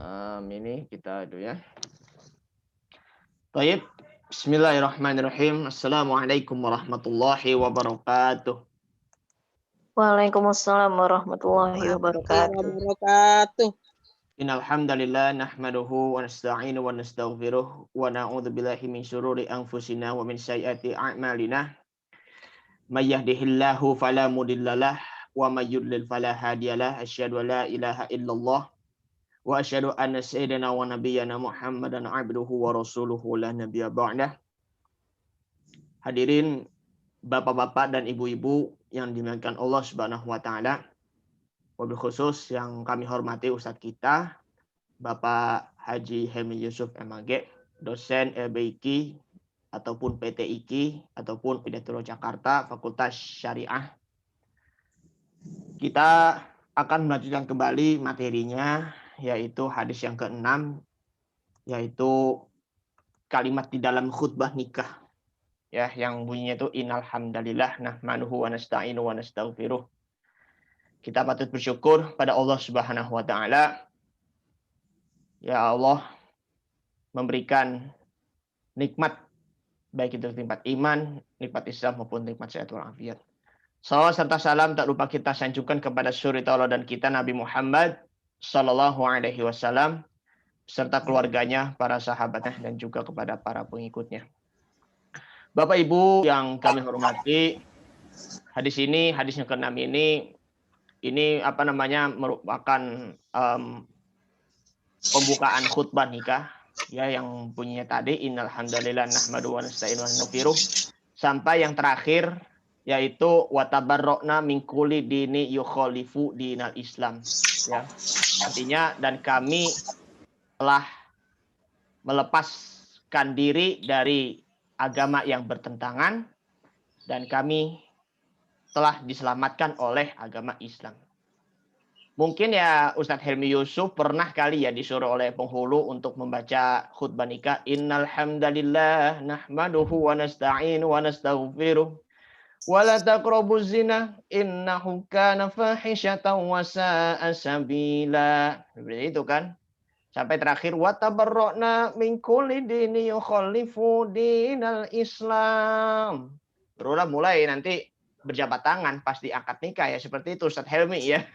Ini kita dulu ya. Baik. Bismillahirrahmanirrahim. Assalamualaikum warahmatullahi wabarakatuh. Waalaikumsalam warahmatullahi wabarakatuh. Innal hamdalillah nahmaduhu wa nasta'inu wa nastaghfiruh wa na'udzu billahi min syururi anfusina wa min sayyiati a'malina. May yahdihillahu fala mudhillalah wa may yudlil fala hadiyalah. Asyhadu an la ilaha illallah wa asyhadu anna sayyidina wa nabiyyana Muhammadan abduhu wa rasuluhu la nabiyya ba'dah. Hadirin bapak-bapak dan ibu-ibu yang dimuliakan Allah Subhanahu wa taala. Wabil khusus yang kami hormati Ustadz kita Bapak Haji Helmi Yusuf MAG, dosen LBIQ ataupun PTIQ ataupun Hidayatullah Jakarta Fakultas Syariah. Kita akan melanjutkan kembali materinya, yaitu hadis yang ke-6, yaitu kalimat di dalam khutbah nikah. Ya, yang bunyinya itu innal hamdalillah nahmaduhu wa nasta'inu wa nastaghfiruh. Kita patut bersyukur pada Allah Subhanahu wa taala. Ya Allah memberikan nikmat baik itu nikmat iman, nikmat Islam maupun nikmat sehat walafiat. Salawat serta salam tak lupa kita sanjungkan kepada suri tauladan kita Nabi Muhammad sallallahu alaihi wasallam serta keluarganya, para sahabatnya dan juga kepada para pengikutnya. Bapak Ibu yang kami hormati, hadis yang ke-6 ini merupakan pembukaan khutbah nikah ya, yang bunyinya tadi innal hamdalillah nahmaduhu wa nasta'inu wa nastaghfiruh sampai yang terakhir yaitu wa tabarra'na min kulli dini yukhalifu dinal Islam ya. Artinya dan kami telah melepaskan diri dari agama yang bertentangan dan kami telah diselamatkan oleh agama Islam. Mungkin ya Ustadz Helmi Yusuf pernah kali ya disuruh oleh penghulu untuk membaca khutbah nikah innal hamdalillah nahmaduhu wa nasta'inu wa nastaghfiruh wa la taqrabuz zina innahu kana fahishatan wa sa'a sabila. Seperti itu kan. Sampai terakhir wa tabarra'na min kulli dini yukhalifu dinal Islam. Barulah mulai nanti berjabat tangan pas diangkat nikah ya, seperti itu Ustadz Helmi ya.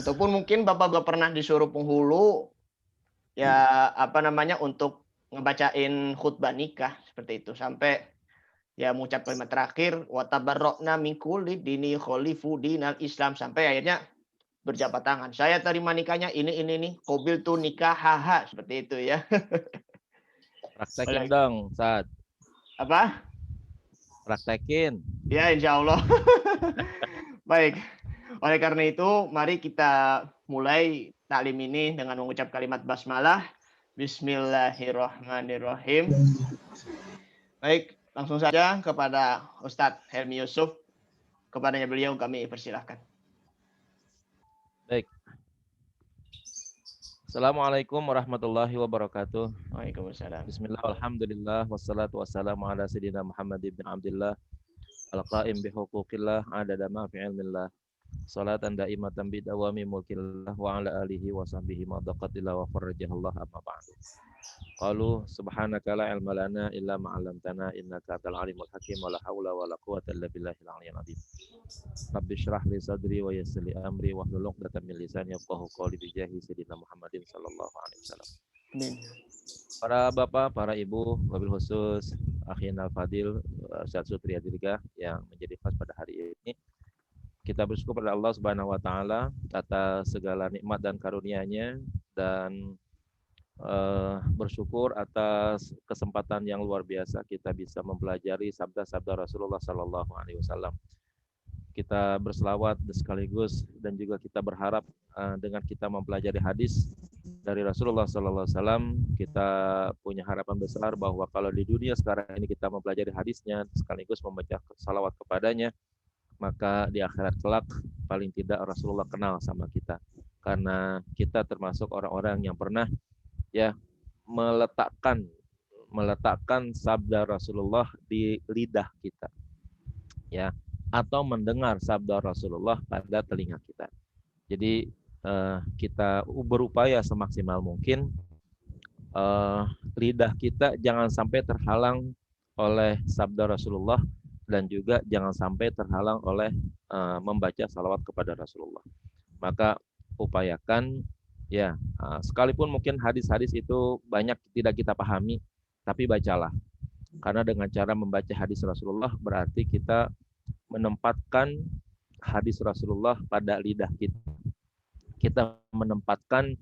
Ataupun mungkin Bapak pernah disuruh penghulu ya untuk ngebacain khutbah nikah seperti itu sampai ya mengucap kalimat terakhir wa tabarra'na min kulli dini yukhalifu dinal Islam sampai akhirnya berjabat tangan. Saya terima nikahnya ini nih. Qabil tuh nikah haha seperti itu ya. Praktekin dong, Ustaz. Apa? Praktekin. Ya, insya Allah. Baik. Oleh karena itu, mari kita mulai taklim ini dengan mengucap kalimat basmalah. Bismillahirrahmanirrahim. Baik, langsung saja kepada Ustadz Helmi Yusuf. Kepadanya beliau kami persilahkan. Baik. Assalamualaikum warahmatullahi wabarakatuh. Waalaikumsalam. Bismillah, alhamdulillah, wassalatu wassalamu ala sayyidina Muhammad ibn Abdillah, al-qa'im bihuquqillah, adada ma fi ilmillah, salatan da'imatan bidawami mulkillah, wa ala alihi wa sahbihi madaqatillah wa farrajahallah amma ba'du. Qalu subhanaka la ilma lana illa ma'alamtana innaka atal alimul hakim wa la hawla wa la quwata illa billahil aliyyil azim. Rabbi syrah li sadri wa yassir li amri wa hlul 'uqdatam min lisani yafqahu qawli bi jahi sayyidina Muhammadin sallallahu alaihi wasallam. Amin. Para bapak, para ibu, wabil khusus Akhin Al-Fadil Ustaz Sutri Adirga yang menjadi host pada hari ini. Kita bersyukur pada Allah Subhanahu wa taala atas segala nikmat dan karunia-Nya dan bersyukur atas kesempatan yang luar biasa kita bisa mempelajari sabda-sabda Rasulullah sallallahu alaihi wasallam. Kita berselawat sekaligus dan juga kita berharap dengan kita mempelajari hadis dari Rasulullah sallallahu alaihi wasallam, kita punya harapan besar bahwa kalau di dunia sekarang ini kita mempelajari hadisnya sekaligus membaca salawat kepadanya, maka di akhirat kelak paling tidak Rasulullah kenal sama kita. Karena kita termasuk orang-orang yang pernah ya meletakkan sabda Rasulullah di lidah kita ya, atau mendengar sabda Rasulullah pada telinga kita. Jadi kita berupaya semaksimal mungkin lidah kita jangan sampai terhalang oleh sabda Rasulullah dan juga jangan sampai terhalang oleh membaca salawat kepada Rasulullah. Maka upayakan ya, sekalipun mungkin hadis-hadis itu banyak tidak kita pahami, tapi bacalah. Karena dengan cara membaca hadis Rasulullah berarti kita menempatkan hadis Rasulullah pada lidah kita. Kita menempatkan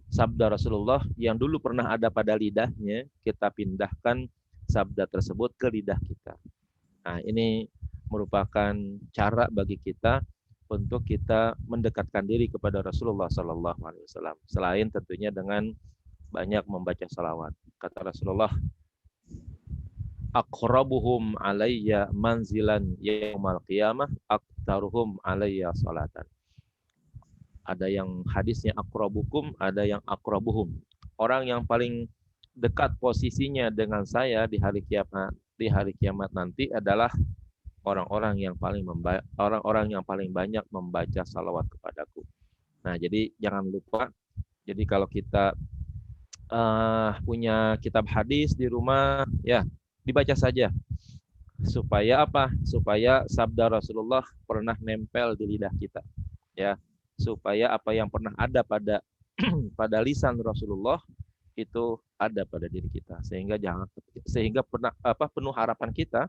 sabda Rasulullah yang dulu pernah ada pada lidahnya, kita pindahkan sabda tersebut ke lidah kita. Nah, ini merupakan cara bagi kita untuk kita mendekatkan diri kepada Rasulullah SAW. Selain tentunya dengan banyak membaca salawat. Kata Rasulullah, aqrabuhum alayya manzilan yaumal qiyamah aktaruhum alayya salatan. Ada yang hadisnya aqrabukum, ada yang aqrabuhum. Orang yang paling dekat posisinya dengan saya di hari kiamat nanti adalah orang-orang yang paling banyak membaca salawat kepadaku. Nah, jadi jangan lupa. Jadi kalau kita punya kitab hadis di rumah, ya dibaca saja. Supaya apa? Supaya sabda Rasulullah pernah nempel di lidah kita. Ya, supaya apa yang pernah ada pada pada lisan Rasulullah itu ada pada diri kita. Sehingga penuh harapan kita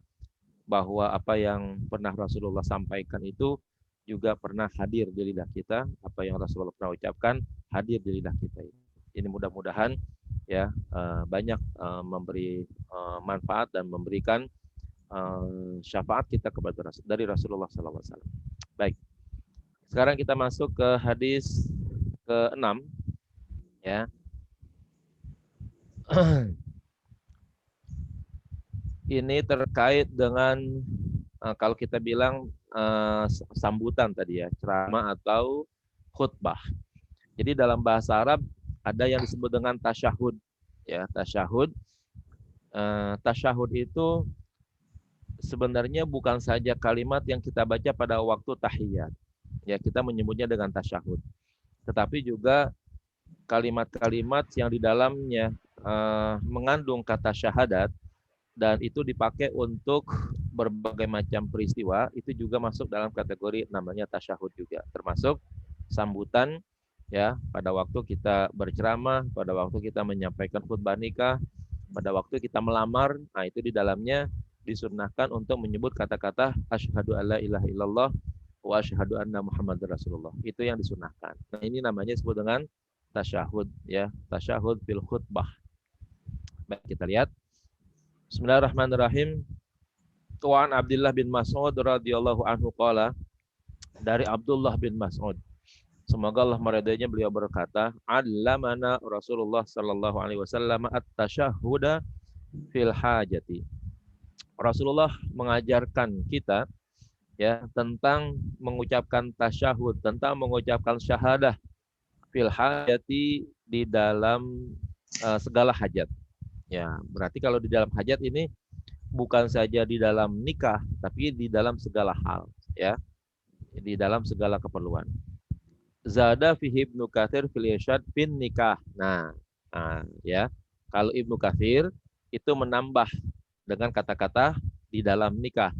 bahwa apa yang pernah Rasulullah sampaikan itu juga pernah hadir di lidah kita, apa yang Rasulullah pernah ucapkan hadir di lidah kita. Ini mudah-mudahan ya banyak memberi manfaat dan memberikan syafaat kita kepada dari Rasulullah SAW. Baik, sekarang kita masuk ke hadis ke-6 ya. Ini terkait dengan kalau kita bilang sambutan tadi ya, ceramah atau khutbah. Jadi dalam bahasa Arab ada yang disebut dengan tasyahud. Ya, tasyahud. Tasyahud itu sebenarnya bukan saja kalimat yang kita baca pada waktu tahiyat. Ya, kita menyebutnya dengan tasyahud. Tetapi juga kalimat-kalimat yang di dalamnya mengandung kata syahadat dan itu dipakai untuk berbagai macam peristiwa, itu juga masuk dalam kategori namanya tasyahud juga, termasuk sambutan ya pada waktu kita berceramah, pada waktu kita menyampaikan khutbah nikah, pada waktu kita melamar. Nah, itu di dalamnya disunnahkan untuk menyebut kata-kata asyhadu alla ilaha illallah wa asyhadu anna muhammadar rasulullah. Itu yang disunnahkan. Nah, ini namanya disebut dengan tasyahud ya, tasyahud fil khutbah. Baik, kita lihat. Bismillahirrahmanirrahim. Tuan Abdullah bin Mas'ud radhiyallahu anhu qala, dari Abdullah bin Mas'ud, semoga Allah meridainya, beliau berkata, allamana Rasulullah sallallahu alaihi wasallam at-tasyahhuda fil hajati. Rasulullah mengajarkan kita ya tentang mengucapkan tasyahud, tentang mengucapkan syahadah fil hajati, di dalam segala hajat. Ya, berarti kalau di dalam hajat ini bukan saja di dalam nikah, tapi di dalam segala hal, ya, di dalam segala keperluan. Zada fihi Ibnu Katsir fil irsyad bin nikah. Nah, ya, kalau Ibnu Katsir itu menambah dengan kata-kata di dalam nikah.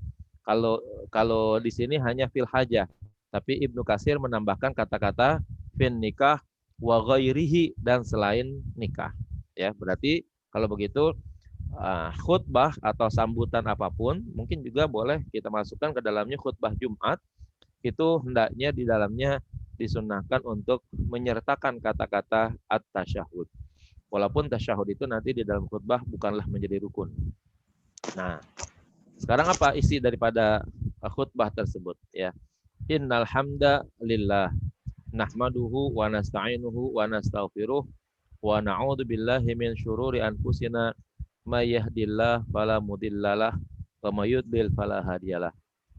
Kalau di sini hanya fil hajah, tapi Ibnu Katsir menambahkan kata-kata fin nikah wa ghairihi, dan selain nikah. Ya, berarti kalau begitu khutbah atau sambutan apapun mungkin juga boleh kita masukkan ke dalamnya. Khutbah Jumat itu hendaknya di dalamnya disunnahkan untuk menyertakan kata-kata at-tasyahud. Walaupun tasyahud itu nanti di dalam khutbah bukanlah menjadi rukun. Nah, sekarang apa isi daripada khutbah tersebut ya? Innal hamda lillah nahmaduhu wa nasta'inuhu wa nastaghfiruh wa na'udzu billahi min syururi anfusina may yahdihillahu fala mudhillalah wa may yudlil fala hadiyalah.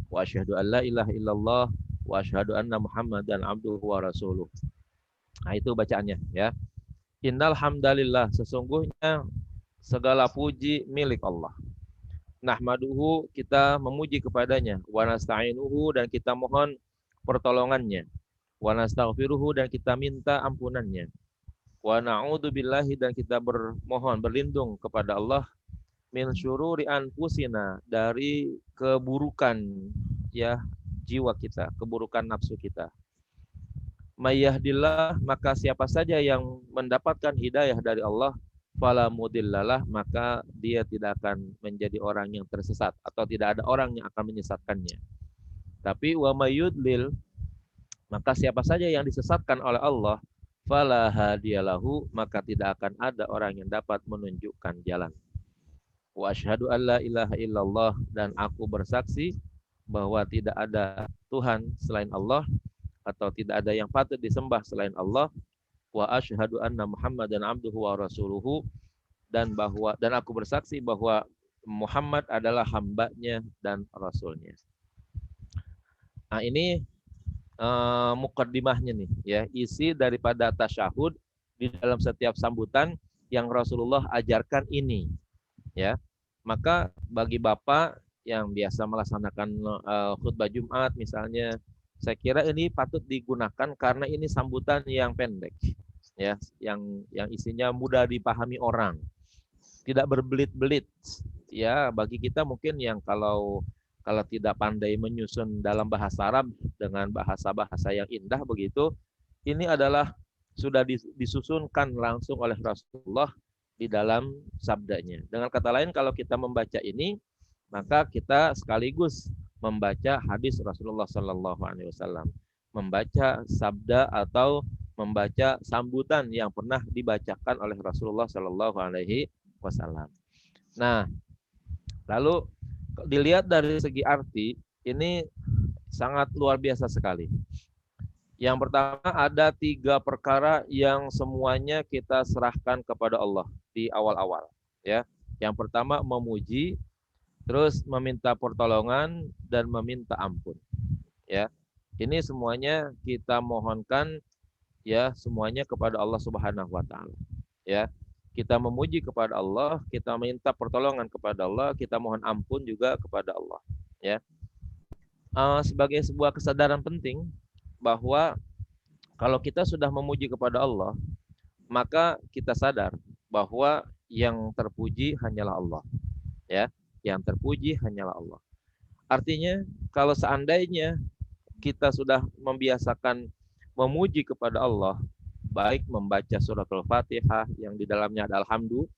Wa asyhadu an la ilaha illallah wa asyhadu anna Muhammadan abduhu wa rasuluh. Nah, itu bacaannya ya. Innal hamdalillah, sesungguhnya segala puji milik Allah. Nahmaduhu, kita memuji kepadanya. Wa nasta'inuhu, dan kita mohon pertolongannya. wa nastaghfiruhu dan kita minta ampunannya, wa na'udzubillahi dan kita bermohon berlindung kepada Allah min syururi anfusina dari keburukan ya jiwa kita, keburukan nafsu kita. Mayyahdillah maka siapa saja yang mendapatkan hidayah dari Allah fala mudillalah maka dia tidak akan menjadi orang yang tersesat atau tidak ada orang yang akan menyesatkannya. Tapi wa mayyudlil maka siapa saja yang disesatkan oleh Allah fala hadiyalahu maka tidak akan ada orang yang dapat menunjukkan jalan. Wa asyhadu alla ilaha illallah dan aku bersaksi bahwa tidak ada Tuhan selain Allah atau tidak ada yang patut disembah selain Allah. Wa asyhadu anna Muhammadan abduhu wa rasuluhu dan aku bersaksi bahwa Muhammad adalah hambanya dan rasulnya. Nah, ini mukaddimahnya nih ya, isi daripada tasyahud di dalam setiap sambutan yang Rasulullah ajarkan ini ya. Maka bagi Bapak yang biasa melaksanakan khutbah Jumat misalnya, saya kira ini patut digunakan karena ini sambutan yang pendek ya, yang isinya mudah dipahami orang, tidak berbelit-belit ya. Bagi kita mungkin yang kalau tidak pandai menyusun dalam bahasa Arab dengan bahasa-bahasa yang indah begitu, ini adalah sudah disusunkan langsung oleh Rasulullah di dalam sabdanya. Dengan kata lain, kalau kita membaca ini, maka kita sekaligus membaca hadis Rasulullah Sallallahu Alaihi Wasallam, membaca sabda atau membaca sambutan yang pernah dibacakan oleh Rasulullah Sallallahu Alaihi Wasallam. Nah, lalu dilihat dari segi arti, ini sangat luar biasa sekali. Yang pertama ada 3 perkara yang semuanya kita serahkan kepada Allah di awal-awal. Ya, yang pertama memuji, terus meminta pertolongan dan meminta ampun. Ya, ini semuanya kita mohonkan ya semuanya kepada Allah Subhanahu Wa Taala. Ya, kita memuji kepada Allah, kita minta pertolongan kepada Allah, kita mohon ampun juga kepada Allah. Ya, sebagai sebuah kesadaran penting bahwa kalau kita sudah memuji kepada Allah, maka kita sadar bahwa yang terpuji hanyalah Allah. Ya, yang terpuji hanyalah Allah. Artinya kalau seandainya kita sudah membiasakan memuji kepada Allah, baik membaca surat Al-Fatihah yang di dalamnya ada alhamdu,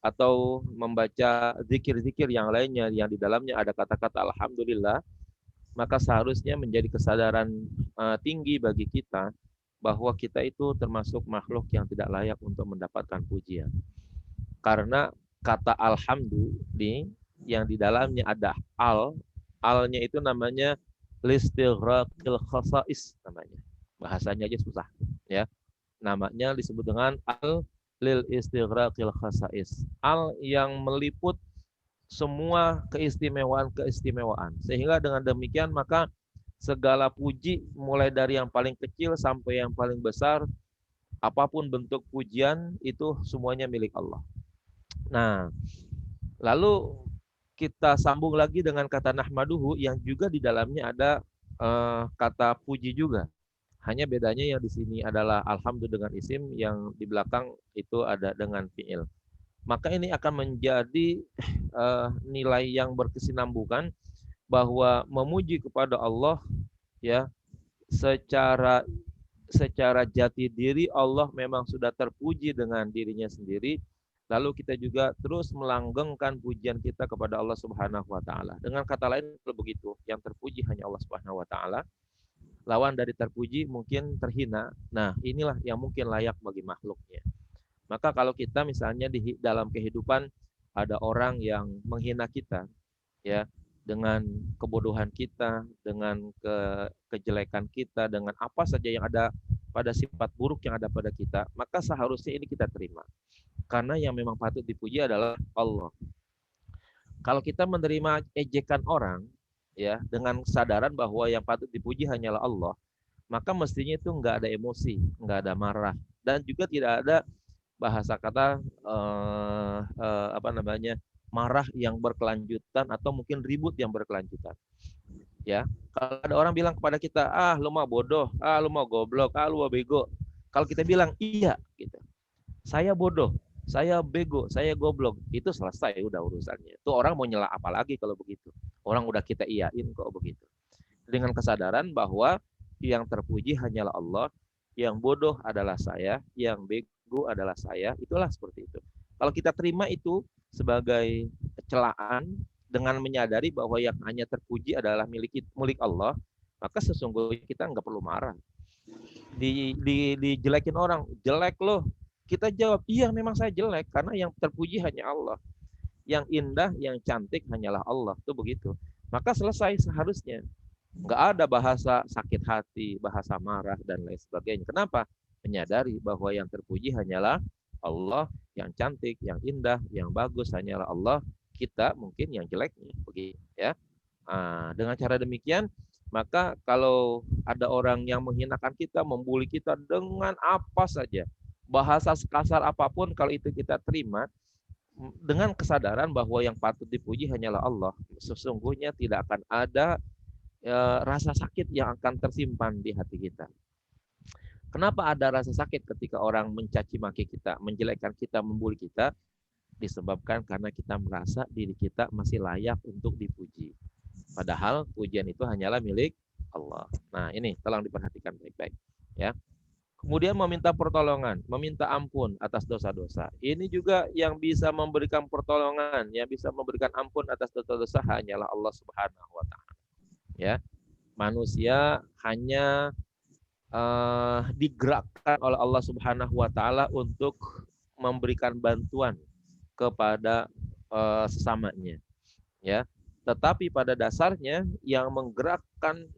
atau membaca zikir-zikir yang lainnya yang di dalamnya ada kata-kata alhamdulillah, maka seharusnya menjadi kesadaran tinggi bagi kita bahwa kita itu termasuk makhluk yang tidak layak untuk mendapatkan pujian. Karena kata alhamdu yang di dalamnya ada alnya itu namanya listighraqil khasais namanya. Bahasanya aja susah ya. Namanya disebut dengan al lil istighraqil khasais. Al yang meliput semua keistimewaan. Sehingga dengan demikian maka segala puji mulai dari yang paling kecil sampai yang paling besar, apapun bentuk pujian itu semuanya milik Allah. Nah, lalu kita sambung lagi dengan kata nahmaduhu yang juga di dalamnya ada kata puji juga. Hanya bedanya yang di sini adalah alhamdulillah dengan isim, yang di belakang itu ada dengan fi'il. Maka ini akan menjadi nilai yang berkesinambungan bahwa memuji kepada Allah ya secara jati diri Allah memang sudah terpuji dengan dirinya sendiri. Lalu kita juga terus melanggengkan pujian kita kepada Allah Subhanahu Wa Taala. Dengan kata lain begitu, yang terpuji hanya Allah Subhanahu Wa Taala. Lawan dari terpuji mungkin terhina. Nah, inilah yang mungkin layak bagi makhluknya. Maka kalau kita misalnya di dalam kehidupan ada orang yang menghina kita, ya, dengan kebodohan kita, dengan kejelekan kita, dengan apa saja yang ada pada sifat buruk yang ada pada kita, maka seharusnya ini kita terima. Karena yang memang patut dipuji adalah Allah. Kalau kita menerima ejekan orang, ya, dengan kesadaran bahwa yang patut dipuji hanyalah Allah, maka mestinya itu nggak ada emosi, nggak ada marah, dan juga tidak ada bahasa kata marah yang berkelanjutan atau mungkin ribut yang berkelanjutan. Ya, kalau ada orang bilang kepada kita, lu mau bodoh, lu mau goblok, lu mau bego. Kalau kita bilang iya, gitu. Saya bodoh, saya bego, saya goblok, itu selesai udah urusannya. Itu orang mau nyela apa lagi kalau begitu? Orang udah kita iyain kok begitu. Dengan kesadaran bahwa yang terpuji hanyalah Allah, yang bodoh adalah saya, yang bego adalah saya, itulah seperti itu. Kalau kita terima itu sebagai celaan dengan menyadari bahwa yang hanya terpuji adalah milik Allah, maka sesungguhnya kita nggak perlu marah. Dijelekin orang, jelek loh. Kita jawab, iya memang saya jelek karena yang terpuji hanya Allah. Yang indah, yang cantik hanyalah Allah. Itu begitu. Maka selesai seharusnya. Nggak ada bahasa sakit hati, bahasa marah, dan lain sebagainya. Kenapa? Menyadari bahwa yang terpuji hanyalah Allah, yang cantik, yang indah, yang bagus hanyalah Allah. Kita mungkin yang jeleknya. Begitu ya. Dengan cara demikian, maka kalau ada orang yang menghinakan kita, membuli kita dengan apa saja, bahasa sekasar apapun, kalau itu kita terima dengan kesadaran bahwa yang patut dipuji hanyalah Allah, sesungguhnya tidak akan ada rasa sakit yang akan tersimpan di hati kita. Kenapa ada rasa sakit ketika orang mencaci maki kita, menjelekkan kita, membuli kita? Disebabkan karena kita merasa diri kita masih layak untuk dipuji. Padahal pujian itu hanyalah milik Allah. Nah, ini tolong diperhatikan baik-baik ya. Kemudian meminta pertolongan, meminta ampun atas dosa-dosa. Ini juga yang bisa memberikan pertolongan, yang bisa memberikan ampun atas dosa-dosa hanyalah Allah Subhanahu wa taala. Ya. Manusia hanya digerakkan oleh Allah Subhanahu wa taala untuk memberikan bantuan kepada sesamanya. Ya. Tetapi pada dasarnya yang menggerakkan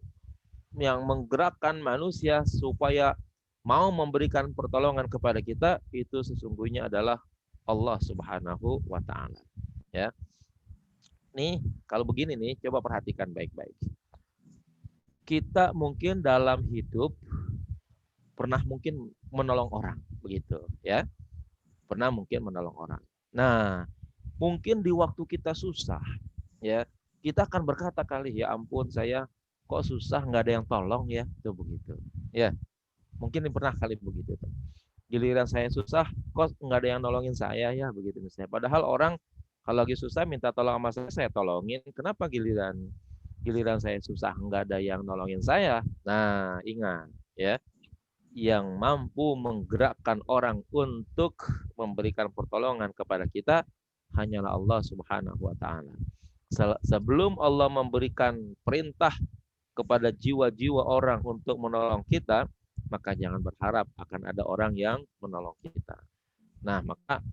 manusia supaya mau memberikan pertolongan kepada kita itu sesungguhnya adalah Allah Subhanahu wa taala. Ya. Nih, kalau begini nih, coba perhatikan baik-baik. Kita mungkin dalam hidup pernah mungkin menolong orang, begitu, ya. Pernah mungkin menolong orang. Nah, mungkin di waktu kita susah, ya, kita akan berkata kali, ya ampun saya kok susah nggak ada yang tolong ya, itu begitu. Ya, mungkin pernah kali begitu. Giliran saya susah, kok nggak ada yang nolongin saya ya, begitu misalnya. Padahal orang kalau lagi susah minta tolong sama saya tolongin. Kenapa giliran saya susah nggak ada yang nolongin saya? Nah, ingat ya, yang mampu menggerakkan orang untuk memberikan pertolongan kepada kita hanyalah Allah Subhanahu wa taala. Sebelum Allah memberikan perintah kepada jiwa-jiwa orang untuk menolong kita, maka jangan berharap akan ada orang yang menolong kita. Nah, maka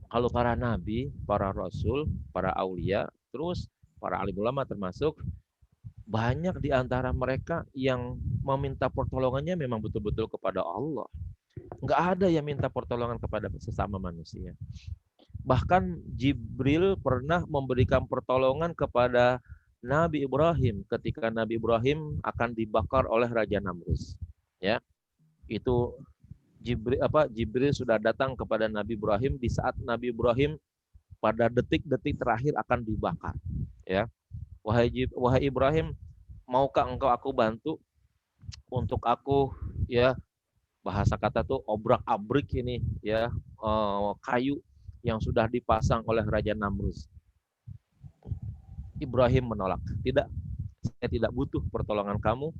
kalau para nabi, para rasul, para aulia, terus para alim ulama termasuk, banyak di antara mereka yang meminta pertolongannya memang betul-betul kepada Allah. Nggak ada yang minta pertolongan kepada sesama manusia. Bahkan Jibril pernah memberikan pertolongan kepada Nabi Ibrahim ketika Nabi Ibrahim akan dibakar oleh Raja Namrus. Ya, itu Jibril sudah datang kepada Nabi Ibrahim di saat Nabi Ibrahim pada detik-detik terakhir akan dibakar. Ya, wahai Ibrahim, maukah engkau aku bantu untuk aku ya, bahasa kata tuh obrak-abrik ini ya, kayu yang sudah dipasang oleh Raja Namrus. Ibrahim menolak. Tidak, saya tidak butuh pertolongan kamu.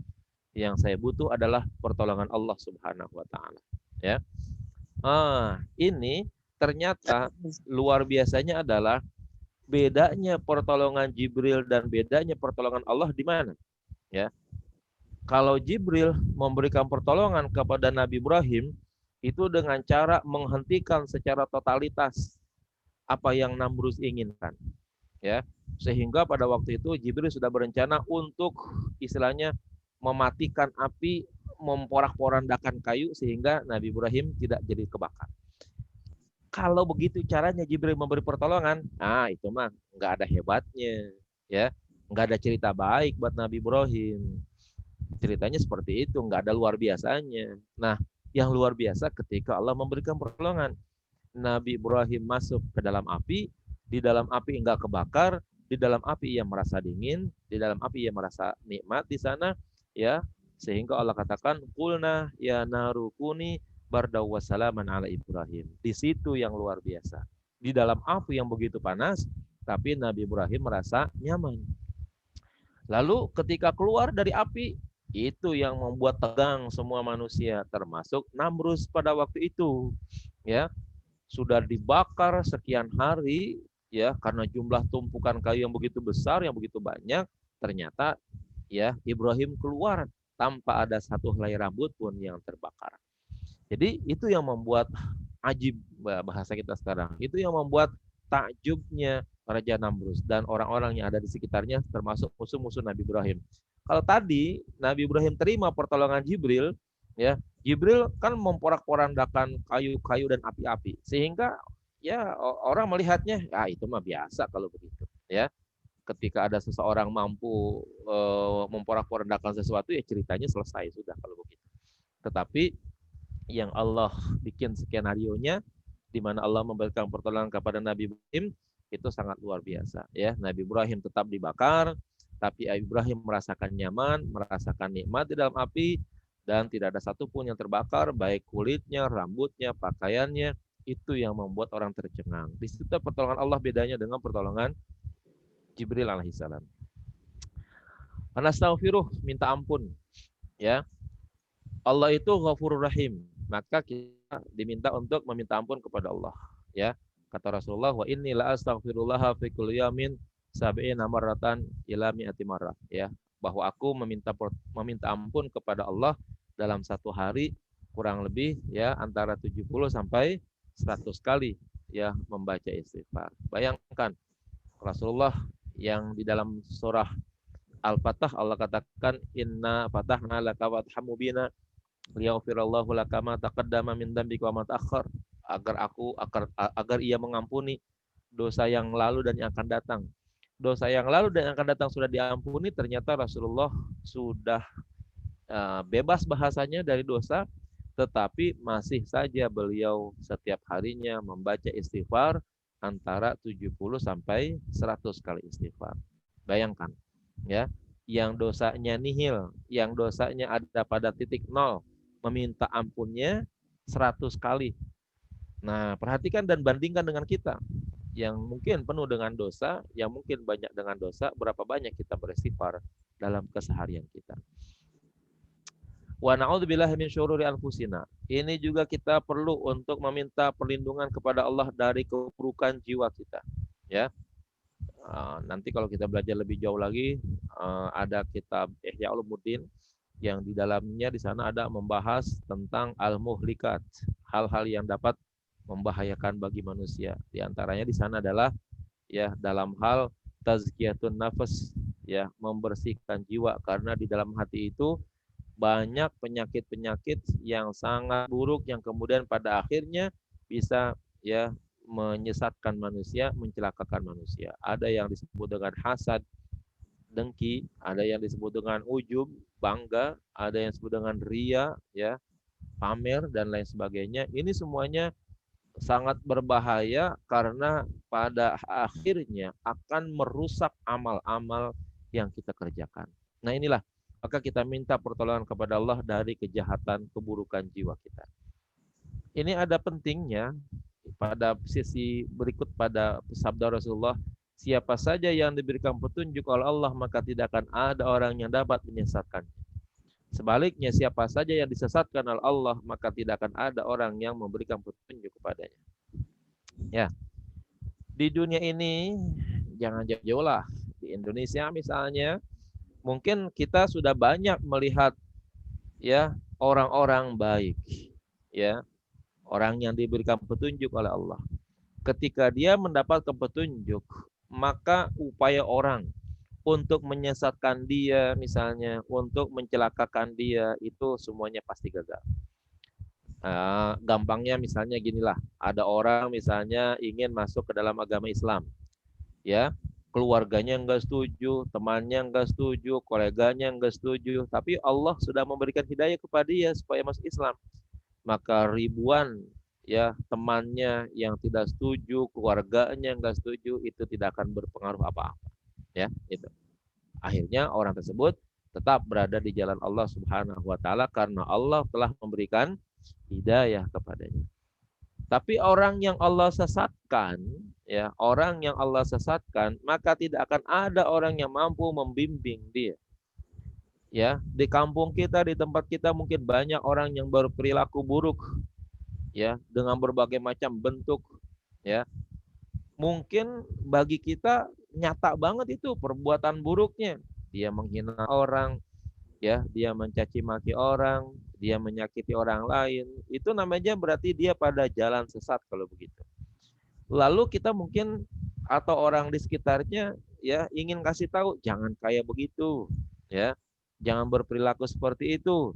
Yang saya butuh adalah pertolongan Allah Subhanahu wa taala. Ya. Ini ternyata luar biasanya adalah bedanya pertolongan Jibril dan bedanya pertolongan Allah di mana? Ya. Kalau Jibril memberikan pertolongan kepada Nabi Ibrahim itu dengan cara menghentikan secara totalitas apa yang Namrus inginkan. Ya, sehingga pada waktu itu Jibril sudah berencana untuk istilahnya mematikan api, memporak-porandakan kayu sehingga Nabi Ibrahim tidak jadi kebakar. Kalau begitu caranya Jibril memberi pertolongan, itu mah nggak ada hebatnya, ya, nggak ada cerita baik buat Nabi Ibrahim. Ceritanya seperti itu, nggak ada luar biasanya. Nah, yang luar biasa ketika Allah memberikan pertolongan. Nabi Ibrahim masuk ke dalam api, di dalam api enggak kebakar, Di dalam api ia merasa dingin, di dalam api ia merasa nikmat di sana, ya. Sehingga Allah katakan, "Qulna ya naru kuni bardaw wassalaman ala Ibrahim." Di situ yang luar biasa. Di dalam api yang begitu panas, tapi Nabi Ibrahim merasa nyaman. Lalu ketika keluar dari api, itu yang membuat tegang semua manusia, termasuk Namrus pada waktu itu. Ya, sudah dibakar sekian hari, ya, karena jumlah tumpukan kayu yang begitu besar, yang begitu banyak, ternyata ya Ibrahim keluar tanpa ada satu helai rambut pun yang terbakar. Jadi itu yang membuat ajib, bahasa kita sekarang. Itu yang membuat takjubnya Raja Namrus dan orang-orang yang ada di sekitarnya, termasuk musuh-musuh Nabi Ibrahim. Kalau tadi Nabi Ibrahim terima pertolongan Jibril, ya, Jibril kan memporak-porandakan kayu-kayu dan api-api, sehingga ya orang melihatnya, ya itu mah biasa kalau begitu, ya. Ketika ada seseorang mampu memporak-porandakan sesuatu, ya ceritanya selesai sudah kalau begitu. Tetapi yang Allah bikin skenario-nya, di mana Allah memberikan pertolongan kepada Nabi Ibrahim, itu sangat luar biasa. Ya, Nabi Ibrahim tetap dibakar, tapi Ibrahim merasakan nyaman, merasakan nikmat di dalam api, dan tidak ada satupun yang terbakar, baik kulitnya, rambutnya, pakaiannya. Itu yang membuat orang tercengang. Di situ pertolongan Allah bedanya dengan pertolongan Jibril alaihissalam. Anastaghfiruh, minta ampun. Ya, Allah itu Ghafurur Rahim. Maka kita diminta untuk meminta ampun kepada Allah. Ya, kata Rasulullah, wa inni la astaghfirullah fi kulli yamin sab'ina marratan ila mi'ati marrah. Ya, bahwa aku meminta ampun kepada Allah dalam satu hari kurang lebih ya antara 70 sampai 100 kali ya membaca istighfar. Bayangkan Rasulullah yang di dalam surah Al-Fatah Allah katakan, inna fatahna laka fathan mubina liyaghfirallahu laka ma taqaddama min dzambika wa ma ta'akhkhar, agar ia mengampuni dosa yang lalu dan yang akan datang. Dosa yang lalu dan yang akan datang sudah diampuni, ternyata Rasulullah sudah bebas bahasanya dari dosa, tetapi masih saja beliau setiap harinya membaca istighfar antara 70 sampai 100 kali istighfar. Bayangkan, ya, yang dosanya nihil, yang dosanya ada pada titik nol, meminta ampunnya 100 kali. Nah, perhatikan dan bandingkan dengan kita yang mungkin penuh dengan dosa, yang mungkin banyak dengan dosa, berapa banyak kita beristighfar dalam keseharian kita. Wa na'udzubillahi min syururi anfusina. Ini juga kita perlu untuk meminta perlindungan kepada Allah dari keburukan jiwa kita. Ya, nanti kalau kita belajar lebih jauh lagi, ada kitab Ihya Ulumuddin yang di dalamnya di sana ada membahas tentang al-muhlikat, hal-hal yang dapat membahayakan bagi manusia. Di antaranya di sana adalah ya dalam hal tazkiyatun nafas, ya, membersihkan jiwa, karena di dalam hati itu banyak penyakit-penyakit yang sangat buruk yang kemudian pada akhirnya bisa ya menyesatkan manusia, mencelakakan manusia. Ada yang disebut dengan hasad, dengki, ada yang disebut dengan ujub, bangga, ada yang disebut dengan ria, ya, pamer dan lain sebagainya. Ini semuanya sangat berbahaya karena pada akhirnya akan merusak amal-amal yang kita kerjakan. Nah, inilah maka kita minta pertolongan kepada Allah dari kejahatan, keburukan jiwa kita. Ini ada pentingnya pada sisi berikut pada sabda Rasulullah, siapa saja yang diberikan petunjuk oleh Allah maka tidak akan ada orang yang dapat menyesatkannya. Sebaliknya, siapa saja yang disesatkan oleh Allah maka tidak akan ada orang yang memberikan petunjuk kepadanya. Ya, di dunia ini jangan jauh-jauh lah, di Indonesia misalnya, mungkin kita sudah banyak melihat ya orang-orang baik, ya, orang yang diberikan petunjuk oleh Allah. Ketika dia mendapatkan petunjuk, maka upaya orang untuk menyesatkan dia misalnya, untuk mencelakakan dia, itu semuanya pasti gagal. Gampangnya misalnya ginilah, ada orang misalnya ingin masuk ke dalam agama Islam, ya, keluarganya enggak setuju, temannya enggak setuju, koleganya enggak setuju, tapi Allah sudah memberikan hidayah kepada dia supaya masuk Islam. Maka ribuan ya temannya yang tidak setuju, keluarganya enggak setuju, itu tidak akan berpengaruh apa-apa. Ya, itu. Akhirnya orang tersebut tetap berada di jalan Allah Subhanahu wa taala karena Allah telah memberikan hidayah kepadanya. Tapi orang yang Allah sesatkan, ya, orang yang Allah sesatkan, maka tidak akan ada orang yang mampu membimbing dia. Ya, di kampung kita, di tempat kita mungkin banyak orang yang berperilaku buruk, ya, dengan berbagai macam bentuk, ya. Mungkin bagi kita nyata banget itu perbuatan buruknya. Dia menghina orang, ya, dia mencaci maki orang, dia menyakiti orang lain. Itu namanya berarti dia pada jalan sesat kalau begitu. Lalu kita mungkin atau orang di sekitarnya, ya, ingin kasih tahu jangan kayak begitu, ya. Jangan berperilaku seperti itu.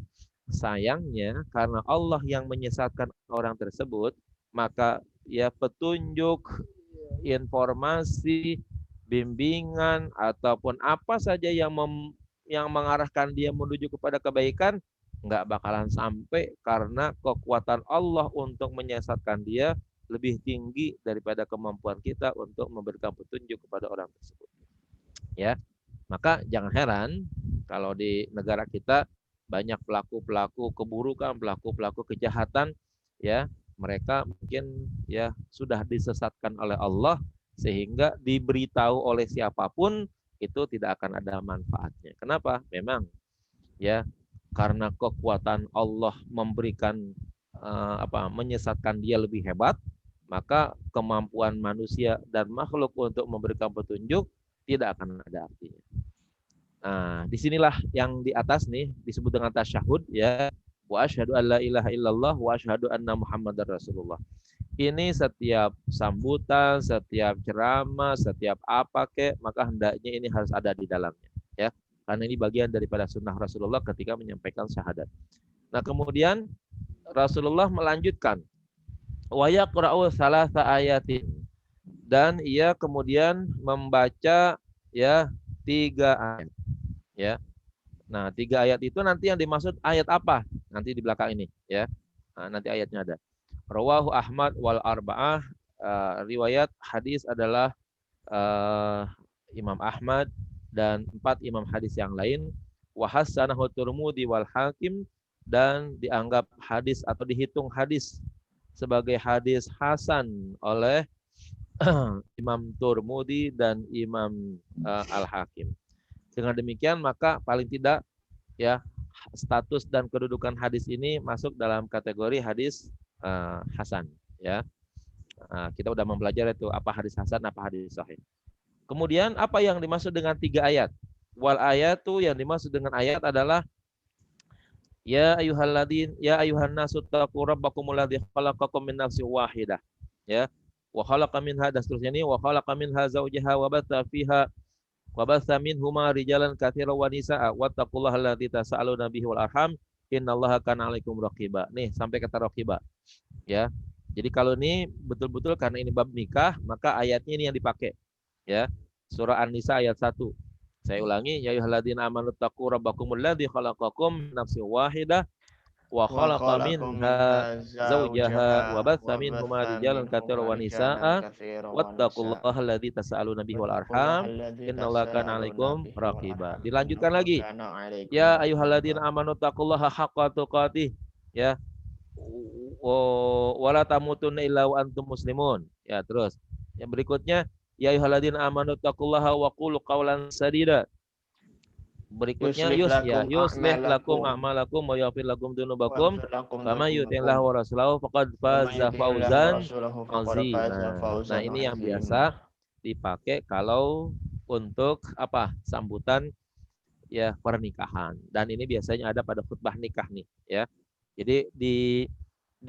Sayangnya karena Allah yang menyesatkan orang tersebut, maka ya petunjuk, informasi, bimbingan ataupun apa saja yang mengarahkan dia menuju kepada kebaikan nggak bakalan sampai karena kekuatan Allah untuk menyesatkan dia lebih tinggi daripada kemampuan kita untuk memberikan petunjuk kepada orang tersebut. Ya, maka jangan heran kalau di negara kita banyak pelaku-pelaku keburukan, pelaku-pelaku kejahatan, ya, mereka mungkin ya sudah disesatkan oleh Allah sehingga diberitahu oleh siapapun itu tidak akan ada manfaatnya. Kenapa? Memang ya karena kekuatan Allah memberikan menyesatkan dia lebih hebat, maka kemampuan manusia dan makhluk untuk memberikan petunjuk tidak akan ada artinya. Nah, disinilah yang di atas nih disebut dengan tasyahud, ya. Wa asyhadu alla ilaha illallah wa asyhadu anna Muhammadar Rasulullah. Ini setiap sambutan, setiap ceramah, setiap apa maka hendaknya ini harus ada di dalamnya, ya. Karena ini bagian daripada sunnah Rasulullah ketika menyampaikan syahadat. Nah, kemudian Rasulullah melanjutkan wa yaqra'u salasa ayatin, dan ia kemudian membaca ya 3 ayat, ya. Nah, 3 ayat itu nanti yang dimaksud ayat apa? Nanti di belakang ini, ya. Nah, nanti ayatnya ada. Rawahu Ahmad wal arba'ah, riwayat hadis adalah Imam Ahmad dan 4 imam hadis yang lain. Wa hasanahu Tirmidzi wal Hakim, dan dianggap hadis atau dihitung hadis sebagai hadis hasan oleh Imam Tirmidzi dan Imam Al-Hakim. Dengan demikian maka paling tidak ya status dan kedudukan hadis ini masuk dalam kategori hadis hasan, ya. Kita udah mempelajari itu apa hadis hasan, apa hadis sahih. Kemudian apa yang dimaksud dengan 3 ayat? Wal ayatu, yang dimaksud dengan ayat adalah ya ayuhan nasu taqu rabbakumul ladzi khalaqakum min nafsin wahidah, ya. Wa khalaqa minha, dan seterusnya ini, wa khalaqa minha zawjaha wa batha fiha wa batha minhuma rijalan katsiran wa nisaa wattaqullaha alladzi tasaaluna bihi wal arham innallaha kana 'alaikum raqiba. Nih sampai kata raqiba, ya. Jadi kalau ini betul-betul karena ini bab nikah, maka ayatnya ini yang dipakai, ya. Surah An-Nisa ayat 1. Saya ulangi, ya ayyuhalladzina amanu taqu rabbakumul ladzi khalaqakum min nafsin wahidah wa khalaqa minha zawjaha wa batha minhuma rijalan katsiran wa nisaa wattaqullaha alladzi tasaaluna bihi wal arham innallaha kana 'alaikum raqiba. Dilanjutkan lagi, ya ayyuhalladzina amanu taqullaha haqqa tuqatih, ya, wa la tamutunna illa wa antum muslimun, ya. Terus yang berikutnya, ya ayyuhalladzina amanu taqullaha wa qulu qawlan sadida. Berikutnya yuslih lakum a'malakum wa yaghfir lakum dzunubakum kama yuti'illahu wa rasulahu faqad faza fauzan azima. Nah, ini yang biasa dipakai kalau untuk apa? Sambutan ya pernikahan. Dan ini biasanya ada pada khutbah nikah nih, ya. Jadi di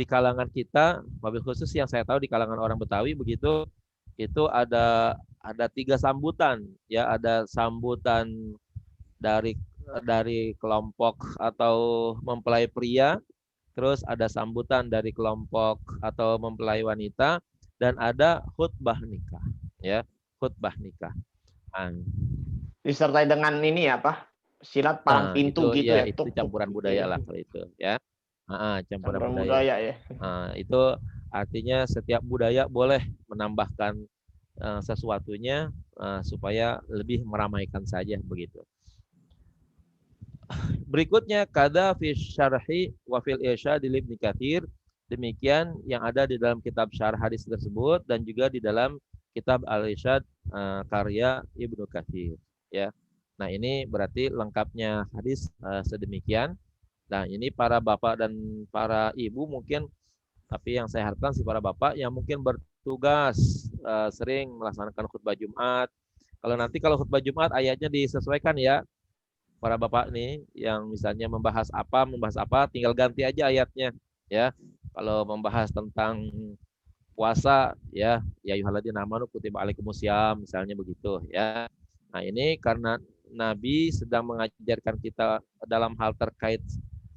kalangan kita, wabil khusus yang saya tahu di kalangan orang Betawi begitu, itu ada 3 sambutan, ya. Ada sambutan dari kelompok atau mempelai pria, terus ada sambutan dari kelompok atau mempelai wanita, dan ada khutbah nikah, ya, khutbah nikah. Disertai dengan ini ya, apa? Silat palang pintu itu, gitu ya. Itu campuran budaya lah kalau itu, ya. Campuran budaya ya. Itu artinya setiap budaya boleh menambahkan sesuatunya supaya lebih meramaikan saja begitu. Berikutnya kada fi syarhi wa fil irsyad li Ibnu Katsir. Demikian yang ada di dalam kitab syarh hadis tersebut dan juga di dalam kitab Al-Irsyad karya Ibnu Katsir ya. Nah, ini berarti lengkapnya hadis sedemikian. Nah, ini para bapak dan para ibu mungkin, tapi yang saya harapkan sih para bapak yang mungkin bertugas sering melaksanakan khutbah Jumat. Kalau khutbah Jumat ayatnya disesuaikan ya. Para bapak nih yang misalnya membahas apa, tinggal ganti aja ayatnya ya. Kalau membahas tentang puasa ya ayyuhalladzina amanu kutiba alaikumusiyam misalnya begitu ya. Nah, ini karena Nabi sedang mengajarkan kita dalam hal terkait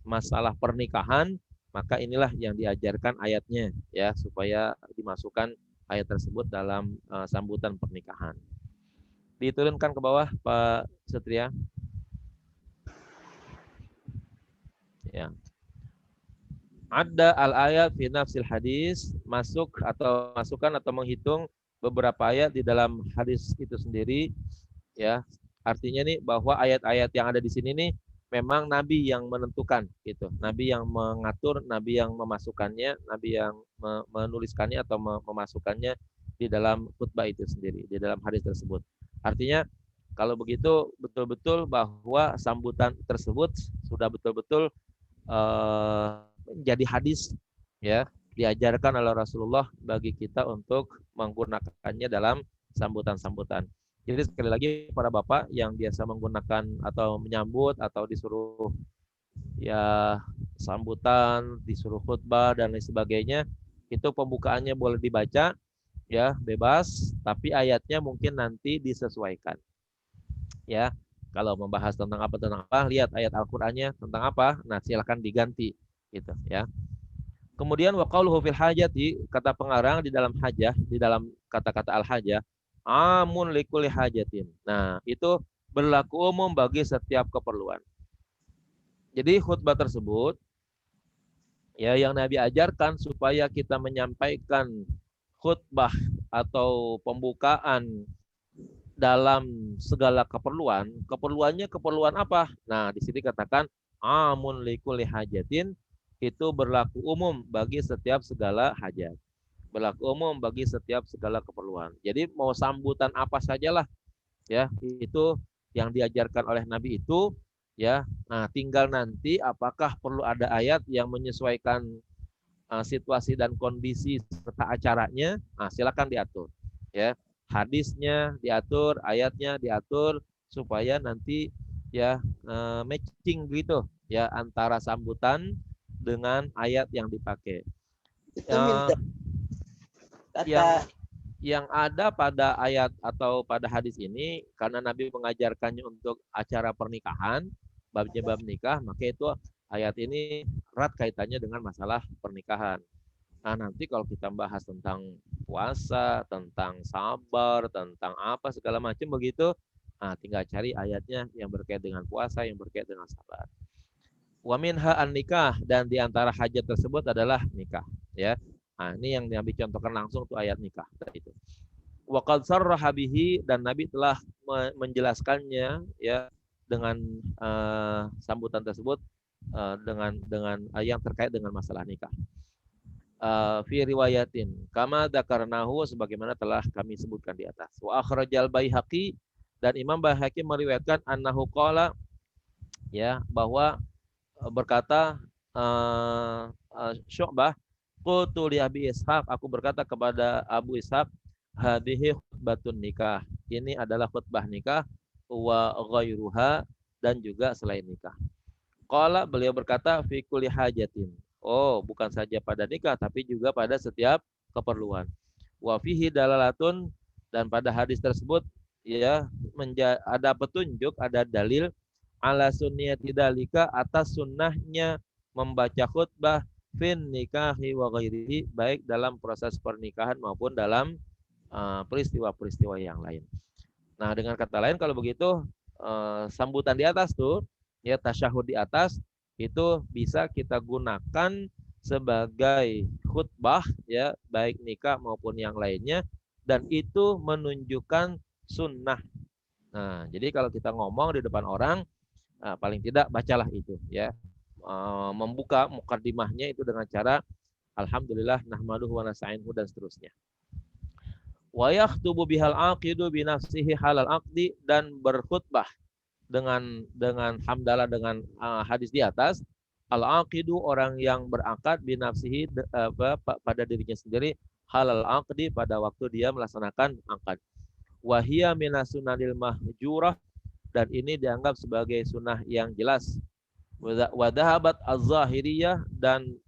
masalah pernikahan, maka inilah yang diajarkan ayatnya ya, supaya dimasukkan ayat tersebut dalam sambutan pernikahan. Diturunkan ke bawah Pak Setria. Ya. Ada al-ayat fi nafsil hadis, masukkan atau menghitung beberapa ayat di dalam hadis itu sendiri ya. Artinya nih bahwa ayat-ayat yang ada di sini nih memang Nabi yang menentukan gitu. Nabi yang mengatur, Nabi yang memasukkannya, Nabi yang menuliskannya atau memasukkannya di dalam khutbah itu sendiri, di dalam hadis tersebut. Artinya kalau begitu betul-betul bahwa sambutan tersebut sudah betul-betul menjadi hadis ya, diajarkan oleh Rasulullah bagi kita untuk menggunakannya dalam sambutan-sambutan. Jadi sekali lagi para bapak yang biasa menggunakan atau menyambut atau disuruh ya sambutan, disuruh khutbah dan lain sebagainya, itu pembukaannya boleh dibaca ya, bebas, tapi ayatnya mungkin nanti disesuaikan. Ya, kalau membahas tentang apa, lihat ayat Al-Qur'annya tentang apa, nah silakan diganti gitu ya. Kemudian wa qauluhu fil hajati, kata pengarang di dalam hajah, di dalam kata-kata al-hajah, amun likulli hajatin. Nah, itu berlaku umum bagi setiap keperluan. Jadi khutbah tersebut ya yang Nabi ajarkan supaya kita menyampaikan khutbah atau pembukaan dalam segala keperluan. Keperluannya keperluan apa? Nah, di sini katakan amun likulli hajatin, itu berlaku umum bagi setiap segala hajat. Berlaku umum bagi setiap segala keperluan. Jadi mau sambutan apa sajalah ya, itu yang diajarkan oleh Nabi itu ya. Nah, tinggal nanti apakah perlu ada ayat yang menyesuaikan situasi dan kondisi serta acaranya. Nah, silakan diatur ya. Hadisnya diatur, ayatnya diatur supaya nanti ya matching gitu ya antara sambutan dengan ayat yang dipakai. Yang ada pada ayat atau pada hadis ini, karena Nabi mengajarkannya untuk acara pernikahan, babnya bab nikah, maka itu ayat ini erat kaitannya dengan masalah pernikahan. Nah, nanti kalau kita bahas tentang puasa, tentang sabar, tentang apa segala macam begitu, nah tinggal cari ayatnya yang berkait dengan puasa, yang berkait dengan sabar. Wa minha an-nikah, dan di antara hajat tersebut adalah nikah ya. Nah, ini yang Nabi contohkan langsung tuh ayat nikah itu. Wa qad sarraha bihi, dan Nabi telah menjelaskannya ya dengan sambutan tersebut dengan yang terkait dengan masalah nikah. Fi riwayatin kama dzakarnahu, sebagaimana telah kami sebutkan di atas. Wa akhrajal Baihaqi, dan Imam Baihaqi meriwayatkan annahu qala ya, bahwa berkata Syu'bah, qultu li Abi Ishaq, aku berkata kepada Abu Ishaq, hadhihi khutbatun nikah, ini adalah khutbah nikah, wa ghairuha, dan juga selain nikah. Qala, beliau berkata, fi kulli hajatin, oh bukan saja pada nikah tapi juga pada setiap keperluan. Wa fihi dalalatun, dan pada hadis tersebut ya ada petunjuk, ada dalil ala sunniyati dalika, atas sunnahnya membaca khutbah fin nikahi wa ghairihi, baik dalam proses pernikahan maupun dalam peristiwa-peristiwa yang lain. Nah, dengan kata lain kalau begitu sambutan di atas tuh ya, tasyahud di atas itu bisa kita gunakan sebagai khutbah ya, baik nikah maupun yang lainnya, dan itu menunjukkan sunnah. Nah, jadi kalau kita ngomong di depan orang, paling tidak bacalah itu ya. Membuka mukaddimahnya itu dengan cara alhamdulillah nahmaduhu wa nasta'inuhu dan seterusnya. Wa yakhtubu bihal aqidu bi nafsihi halal aqdi, dan berkhutbah dengan hamdalah dengan hadis di atas. Al aqidu orang yang berakad bi nafsihi pada dirinya sendiri, halal aqdi pada waktu dia melaksanakan akad. Wa hiya minas sunanil mahjurah, dan ini dianggap sebagai sunnah yang jelas. Wa dhahabat az-zahiriyah, dan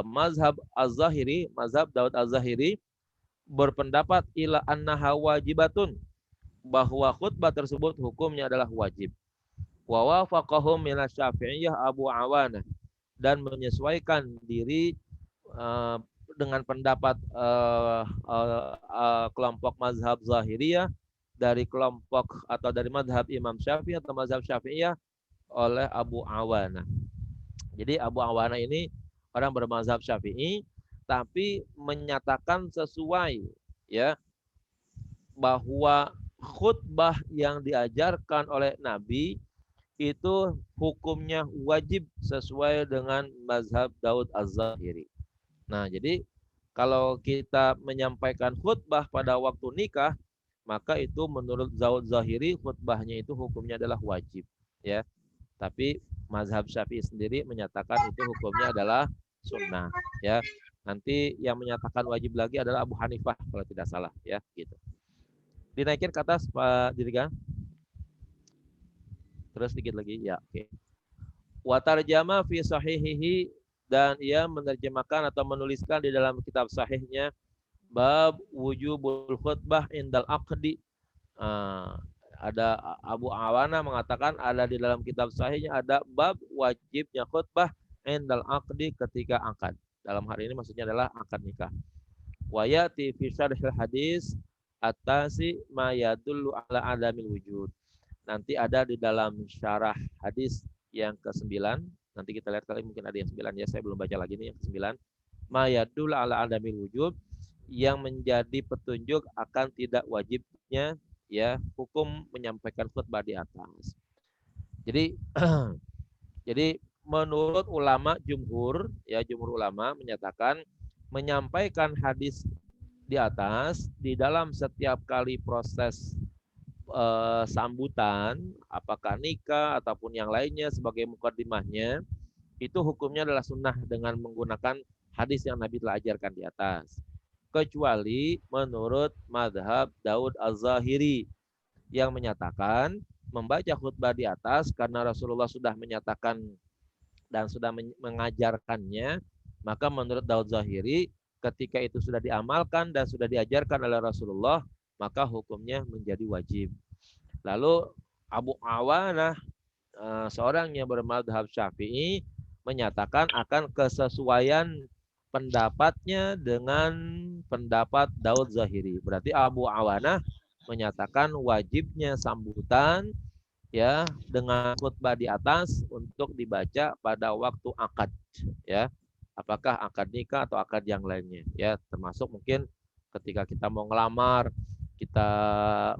mazhab az-zahiri, mazhab Daud az-Zahiri berpendapat ila annaha wajibatun, bahwa khutbah tersebut hukumnya adalah wajib. Wa wafaqahum minas Syafi'iyah Abu Awanah, dan menyesuaikan diri dengan pendapat kelompok mazhab Zahiriyah dari kelompok atau dari mazhab Imam Syafi'i atau mazhab Syafi'iyah oleh Abu Awanah. Jadi Abu Awanah ini orang bermazhab Syafi'i, tapi menyatakan sesuai ya bahwa khutbah yang diajarkan oleh Nabi itu hukumnya wajib sesuai dengan mazhab Daud az-Zahiri. Nah, jadi kalau kita menyampaikan khutbah pada waktu nikah, maka itu menurut Daud Zahiri khutbahnya itu hukumnya adalah wajib ya. Tapi mazhab Syafi'i sendiri menyatakan itu hukumnya adalah sunnah ya. Nanti yang menyatakan wajib lagi adalah Abu Hanifah kalau tidak salah ya, gitu. Dinaikin ke atas Pak Dirga. Terus sedikit lagi ya, oke. Wa tarjama fi sahihihi, dan ia menerjemahkan atau menuliskan di dalam kitab sahihnya bab wujubul khutbah indal aqdi. Ada Abu Awana mengatakan ada di dalam kitab sahihnya ada bab wajibnya khutbah indal aqdi ketika akad. Dalam hal ini maksudnya adalah akad nikah. Wa yati fi syarhil hadis atasi ma yadullu ala adamil wujud. Nanti ada di dalam syarah hadis yang ke-9. Nanti kita lihat kali mungkin ada yang 9 ya, saya belum baca lagi nih yang ke-9. Ma yadullu ala adamil wujud, yang menjadi petunjuk akan tidak wajibnya ya hukum menyampaikan khutbah di atas. Jadi jadi menurut ulama jumhur ya, jumhur ulama menyatakan menyampaikan hadis di atas di dalam setiap kali proses sambutan, apakah nikah ataupun yang lainnya sebagai mukaddimahnya, itu hukumnya adalah sunnah dengan menggunakan hadis yang Nabi telah ajarkan di atas. Kecuali menurut madhab Daud az-Zahiri yang menyatakan membaca khutbah di atas karena Rasulullah sudah menyatakan dan sudah mengajarkannya, maka menurut Daud Zahiri ketika itu sudah diamalkan dan sudah diajarkan oleh Rasulullah, maka hukumnya menjadi wajib. Lalu Abu Awanah, seorang yang bermadhab Syafi'i, menyatakan akan kesesuaian pendapatnya dengan pendapat Daud Zahiri. Berarti Abu Awanah menyatakan wajibnya sambutan ya dengan khutbah di atas untuk dibaca pada waktu akad ya. Apakah akad nikah atau akad yang lainnya ya, termasuk mungkin ketika kita mau ngelamar, kita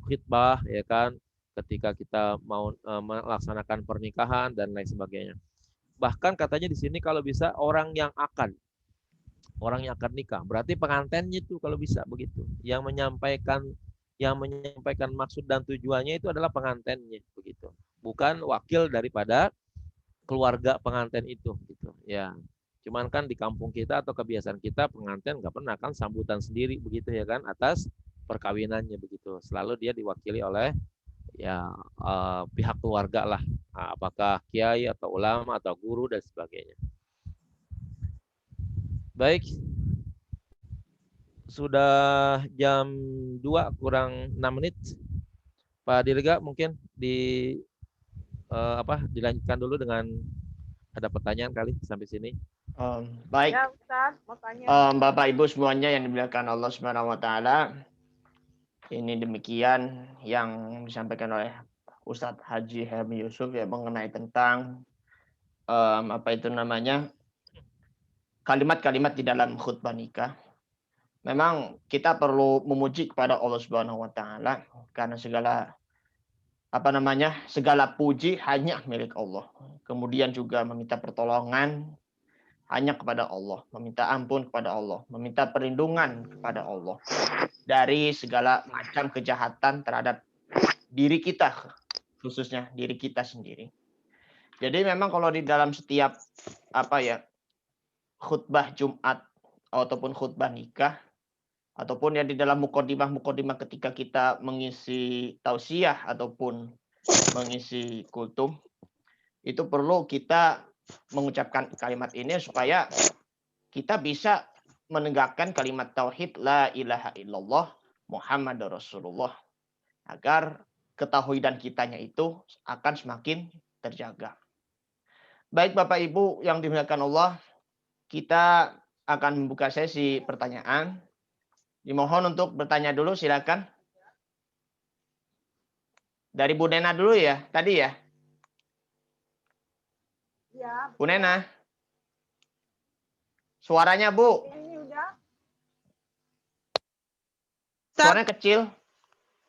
khutbah ya kan, ketika kita mau melaksanakan pernikahan dan lain sebagainya. Bahkan katanya di sini kalau bisa orang yang akad nikah, berarti pengantinnya itu kalau bisa begitu. Yang menyampaikan maksud dan tujuannya itu adalah pengantinnya begitu. Bukan wakil daripada keluarga pengantin itu gitu. Ya. Cuman kan di kampung kita atau kebiasaan kita pengantin nggak pernah kan sambutan sendiri begitu ya kan atas perkawinannya begitu. Selalu dia diwakili oleh ya pihak keluarga lah, apakah kiai atau ulama atau guru dan sebagainya. Baik, sudah jam 2 kurang 6 menit. Pak Dirga mungkin dilanjutkan dulu dengan ada pertanyaan kali sampai sini. Baik. Ya, Ustaz, mau tanya. Bapak Ibu semuanya yang dimuliakan Allah Subhanahu wa taala. Ini demikian yang disampaikan oleh Ustadz Haji Helmi Yusuf ya mengenai tentang kalimat-kalimat di dalam khutbah nikah. memang kita perlu memuji kepada Allah Subhanahu wa taala karena segala puji hanya milik Allah. Kemudian juga meminta pertolongan hanya kepada Allah, meminta ampun kepada Allah, meminta perlindungan kepada Allah dari segala macam kejahatan terhadap diri kita, khususnya diri kita sendiri. Jadi memang kalau di dalam setiap khutbah Jumat ataupun khutbah nikah ataupun yang di dalam mukadimah ketika kita mengisi tausiah ataupun mengisi kultum, itu perlu kita mengucapkan kalimat ini supaya kita bisa menegakkan kalimat tauhid la ilaha illallah Muhammadur Rasulullah agar ketauhidan kitanya itu akan semakin terjaga. Baik Bapak Ibu yang dimuliakan Allah, kita akan membuka sesi pertanyaan. Dimohon untuk bertanya dulu, silakan. Dari Bu Nena dulu ya, tadi ya. Ya. Bu Nena. Suaranya Bu. Ini udah. Suaranya kecil.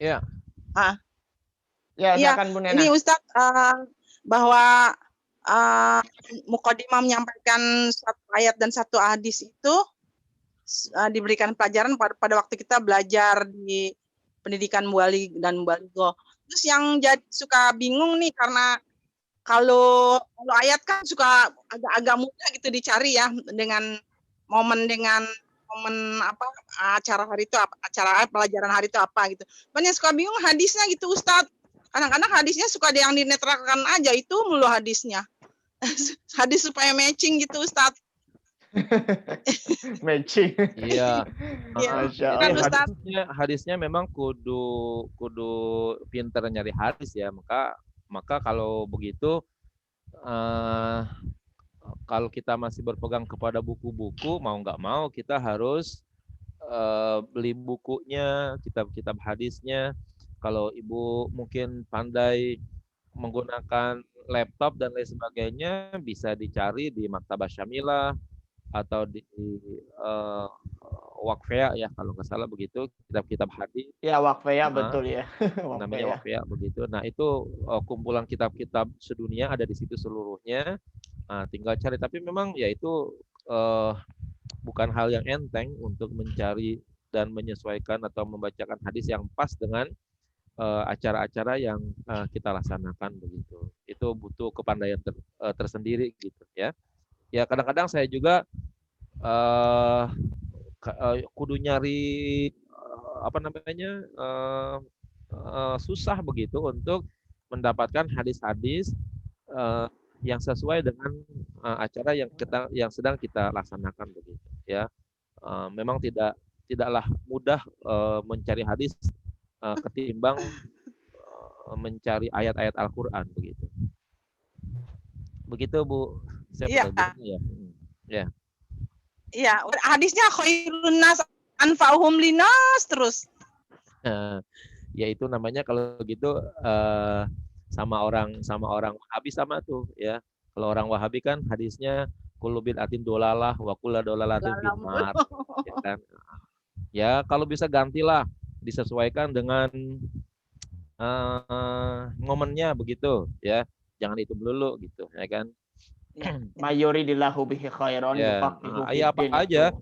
Ya. Ya, Iya, silakan Bu Nena. ini Ustadz bahwa Mukadimah menyampaikan satu ayat dan satu hadis itu diberikan pelajaran pada waktu kita belajar di pendidikan mubaligh dan mubalighoh. Terus yang suka bingung nih karena kalau ayat kan suka agak-agak mudah gitu dicari ya dengan momen acara hari itu acara pelajaran hari itu apa gitu. Cuman yang suka bingung hadisnya gitu Ustadz. Kadang-kadang hadisnya suka ada yang dinetralkan aja, itu mulu hadisnya. Hadis supaya matching gitu Ustadz. Matching. Iya. Kan Ustadz. Hadisnya memang kudu pinter nyari hadis ya. Maka kalau begitu kalau kita masih berpegang kepada buku-buku, mau nggak mau kita harus beli bukunya, kitab-kitab hadisnya. Kalau Ibu mungkin pandai menggunakan laptop dan lain sebagainya, bisa dicari di Maktabah Syamilah atau di Waqfia ya, kalau nggak salah begitu, kitab-kitab hadis. Ya, Waqfia betul ya. Namanya Waqfia begitu. Nah, itu kumpulan kitab-kitab sedunia ada di situ seluruhnya. Nah, tinggal cari. Tapi memang ya itu bukan hal yang enteng untuk mencari dan menyesuaikan atau membacakan hadis yang pas dengan acara-acara yang kita laksanakan begitu. Itu butuh kepandaian tersendiri gitu ya. Ya kadang-kadang saya juga kudu nyari susah begitu untuk mendapatkan hadis-hadis yang sesuai dengan acara yang sedang kita laksanakan begitu ya. Memang tidaklah mudah mencari hadis ketimbang mencari ayat-ayat Al-Qur'an begitu. Begitu Bu. Iya. Ya. Iya, hadisnya khairun nas anfa'uhum linas terus. Ya itu namanya kalau gitu sama orang Wahabi sama tuh ya. Kalau orang Wahabi kan hadisnya kullu bid'atin dolalah wa kullu dolalatin finnar. Ya kan? Ya kalau bisa gantilah, disesuaikan dengan momennya begitu ya. Jangan itu melulu gitu ya kan. Mayuridillahu bihi khairan yufaqihu Ya apa aja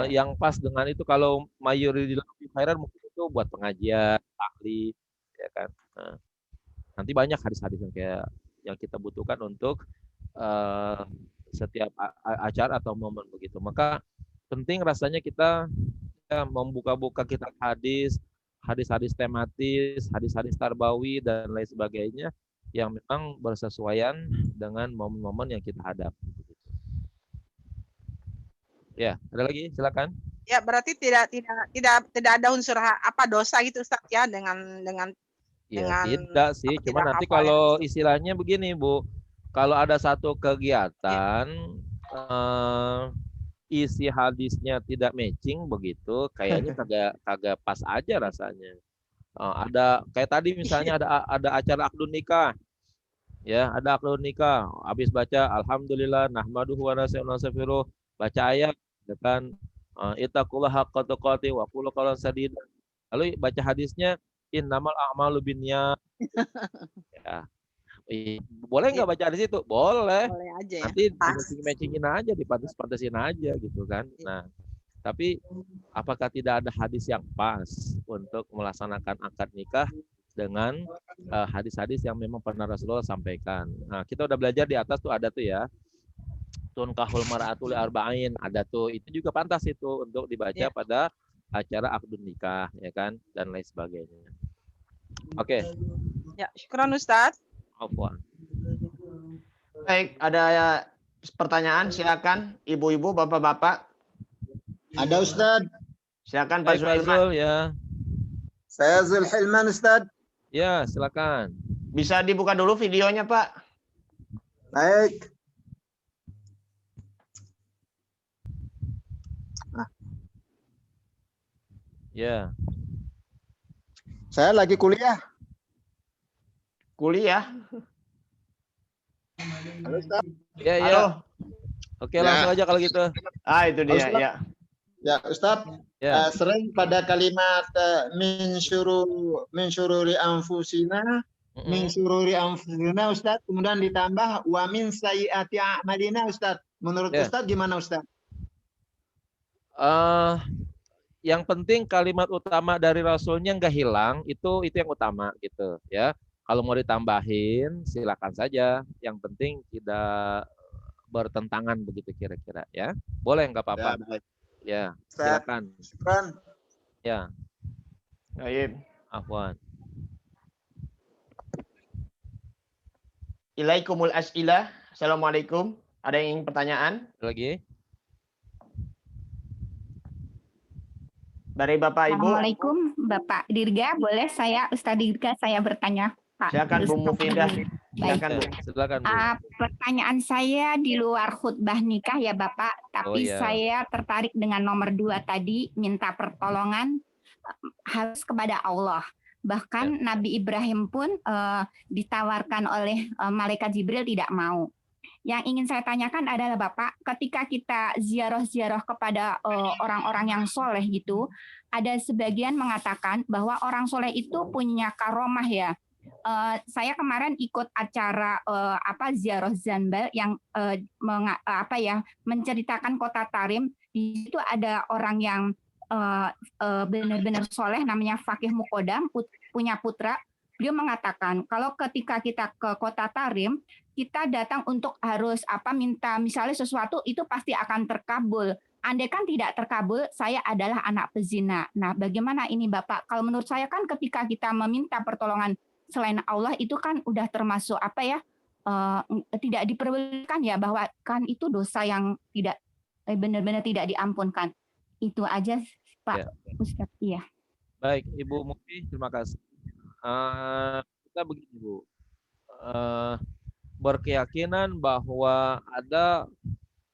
yang pas dengan itu. Kalau mayuridillahu bihi khairan mungkin itu buat pengajian, ahli ya kan. Nanti banyak hadis-hadis yang kita butuhkan untuk setiap acara atau momen begitu. Maka penting rasanya kita membuka-buka kitab hadis tematis, hadis-hadis tarbawi dan lain sebagainya yang memang bersesuaian dengan momen-momen yang kita hadapi. Ya, ada lagi? Silakan. Ya, berarti tidak ada unsur dosa gitu Ustaz ya dengan ya, tidak sih. Cuma nanti kalau istilahnya begini, Bu. Kalau ada satu kegiatan isi hadisnya tidak matching begitu, kayaknya kagak pas aja rasanya. Ada kayak tadi misalnya ada acara akdun nikah. Ya, ada akdun nikah. Habis baca alhamdulillah nahmaduhu wa nasta'inuhu baca ayat kan Ittaqullaha haqqa tuqatih wa qulu qawlan sadida. Lalu baca hadisnya innamal a'malu binniyat. Ya. Boleh nggak baca hadis itu? Boleh. Boleh aja ya. Nanti Pas. matching-matchingin aja, dipantes-pantesin aja gitu kan. Nah, tapi apakah tidak ada hadis yang pas untuk melaksanakan akad nikah dengan hadis-hadis yang memang pernah Rasulullah sampaikan. Nah, kita udah belajar di atas tuh ada tuh ya. Tunkahul mar'atu li arba'in, ada tuh. Itu juga pantas itu untuk dibaca pada acara akad nikah ya kan dan lain sebagainya. Oke. Ya, syukran Ustaz. Afwan. Baik, ada pertanyaan, silakan ibu-ibu, bapak-bapak. Ada Ustaz. Silakan Pak Baik, Zulhilman. Zul ya. Saya Zulhilman Ustaz. Ya, silakan. Bisa dibuka dulu videonya, Pak. Baik. Ya. Saya lagi kuliah. Kuliah. Halo Ustaz. Ya, ya. Halo. Oke, langsung aja kalau gitu. Itu dia, Ustaz. ya. Ya Ustaz. Ya. Sering pada kalimat min syururi anfusina, min syururi anfusina Ustaz, kemudian ditambah wa min sayyiati a'malina Ustaz. Menurut Ustaz gimana Ustaz? Yang penting kalimat utama dari Rasulnya nggak hilang, itu yang utama gitu ya. Kalau mau ditambahin silakan saja. Yang penting tidak bertentangan begitu kira-kira ya. Boleh nggak apa-apa. Ya, silakan. Syukran. Ya. Baik. Afwan. Ilaikumul as'ilah. Assalamualaikum. Ada yang ingin pertanyaan? Lagi? Dari Bapak Ibu. Assalamualaikum Bapak Dirga, boleh saya Ustaz Dirga saya bertanya Pak? Silakan Bu Mufidah. Silakan Bu. Silakan Bu. Pertanyaan saya di luar khutbah nikah ya Bapak, tapi iya. saya tertarik dengan nomor 2 tadi, minta pertolongan harus kepada Allah. Bahkan Nabi Ibrahim pun ditawarkan oleh malaikat Jibril tidak mau. Yang ingin saya tanyakan adalah Bapak, ketika kita ziarah-ziarah kepada orang-orang yang soleh gitu, ada sebagian mengatakan bahwa orang soleh itu punya karomah ya. Saya kemarin ikut acara ziarah Zanbal yang menceritakan kota Tarim. Di situ ada orang yang benar-benar soleh, namanya Fakih Mukodam, punya putra. Beliau mengatakan kalau ketika kita ke kota Tarim, kita datang untuk harus minta misalnya sesuatu, itu pasti akan terkabul. Andai kan tidak terkabul, saya adalah anak pezina. Nah, bagaimana ini Bapak? Kalau menurut saya kan ketika kita meminta pertolongan selain Allah itu kan udah termasuk tidak diperbolehkan ya, bahwa kan itu dosa yang tidak benar-benar tidak diampunkan. Itu aja Pak Ustaz. Iya. Baik, Ibu Mufi, terima kasih. Kita begini Bu, berkeyakinan bahwa ada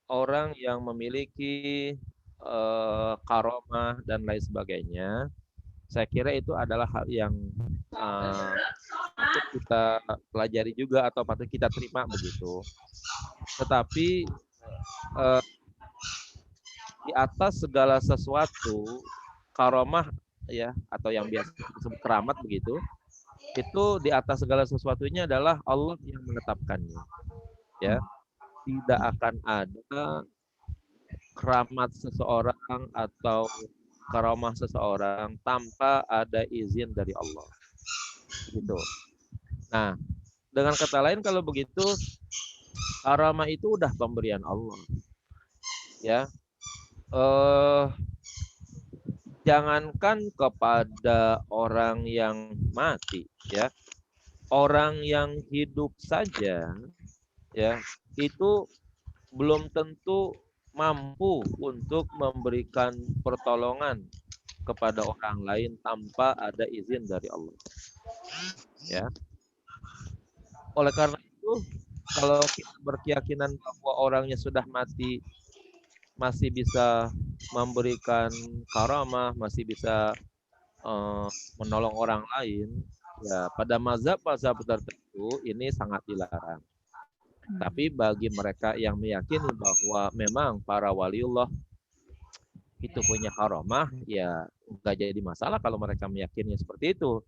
orang yang memiliki karomah dan lain sebagainya. Saya kira itu adalah hal yang patut kita pelajari juga atau patut kita terima begitu. Tetapi di atas segala sesuatu, karomah ya, atau yang biasa disebut keramat begitu, itu di atas segala sesuatunya adalah Allah yang menetapkannya. Ya, tidak akan ada keramat seseorang atau karomah seseorang tanpa ada izin dari Allah. Gitu. Nah, dengan kata lain kalau begitu, karomah itu udah pemberian Allah. Ya. Jangankan kepada orang yang mati ya, orang yang hidup saja ya, itu belum tentu mampu untuk memberikan pertolongan kepada orang lain tanpa ada izin dari Allah. Ya. Oleh karena itu, kalau kita berkeyakinan bahwa orangnya sudah mati masih bisa memberikan karamah, masih bisa menolong orang lain, ya pada mazhab-mazhab tertentu ini sangat dilarang. Tapi bagi mereka yang meyakini bahwa memang para waliullah itu punya karomah, ya nggak jadi masalah kalau mereka meyakini seperti itu.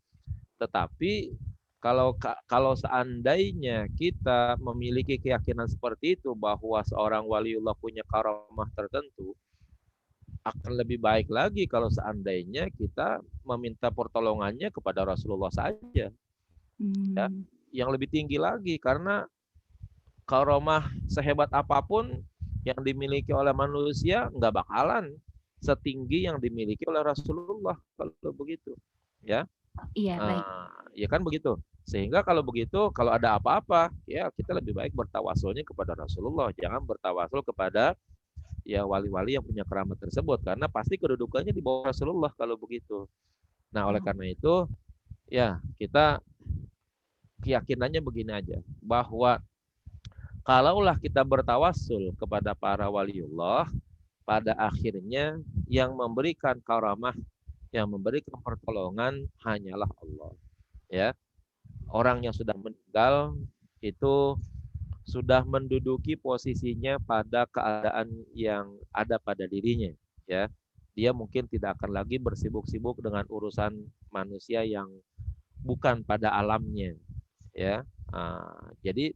Tetapi kalau seandainya kita memiliki keyakinan seperti itu bahwa seorang waliullah punya karomah tertentu, akan lebih baik lagi kalau seandainya kita meminta pertolongannya kepada Rasulullah saja. Ya, yang lebih tinggi lagi, karena karomah sehebat apapun yang dimiliki oleh manusia nggak bakalan setinggi yang dimiliki oleh Rasulullah kalau begitu, ya. Iya, baik. Ya kan begitu. Sehingga kalau begitu, kalau ada apa-apa, ya kita lebih baik bertawasulnya kepada Rasulullah, jangan bertawasul kepada ya wali-wali yang punya keramat tersebut, karena pasti kedudukannya di bawah Rasulullah kalau begitu. Nah, oleh karena itu, ya kita keyakinannya begini aja, bahwa kalaulah kita bertawasul kepada para waliullah, pada akhirnya yang memberikan karamah, yang memberikan pertolongan hanyalah Allah. Ya, orang yang sudah meninggal itu sudah menduduki posisinya pada keadaan yang ada pada dirinya. Ya, dia mungkin tidak akan lagi bersibuk-sibuk dengan urusan manusia yang bukan pada alamnya. Ya, jadi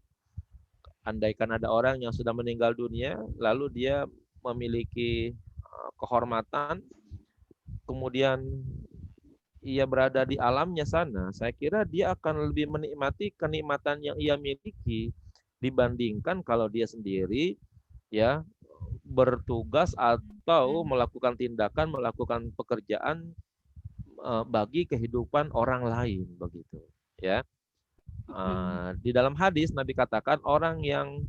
andaikan ada orang yang sudah meninggal dunia, lalu dia memiliki kehormatan, kemudian ia berada di alamnya sana, saya kira dia akan lebih menikmati kenikmatan yang ia miliki dibandingkan kalau dia sendiri ya bertugas atau melakukan tindakan, melakukan pekerjaan bagi kehidupan orang lain begitu, ya. Di dalam hadis Nabi katakan orang yang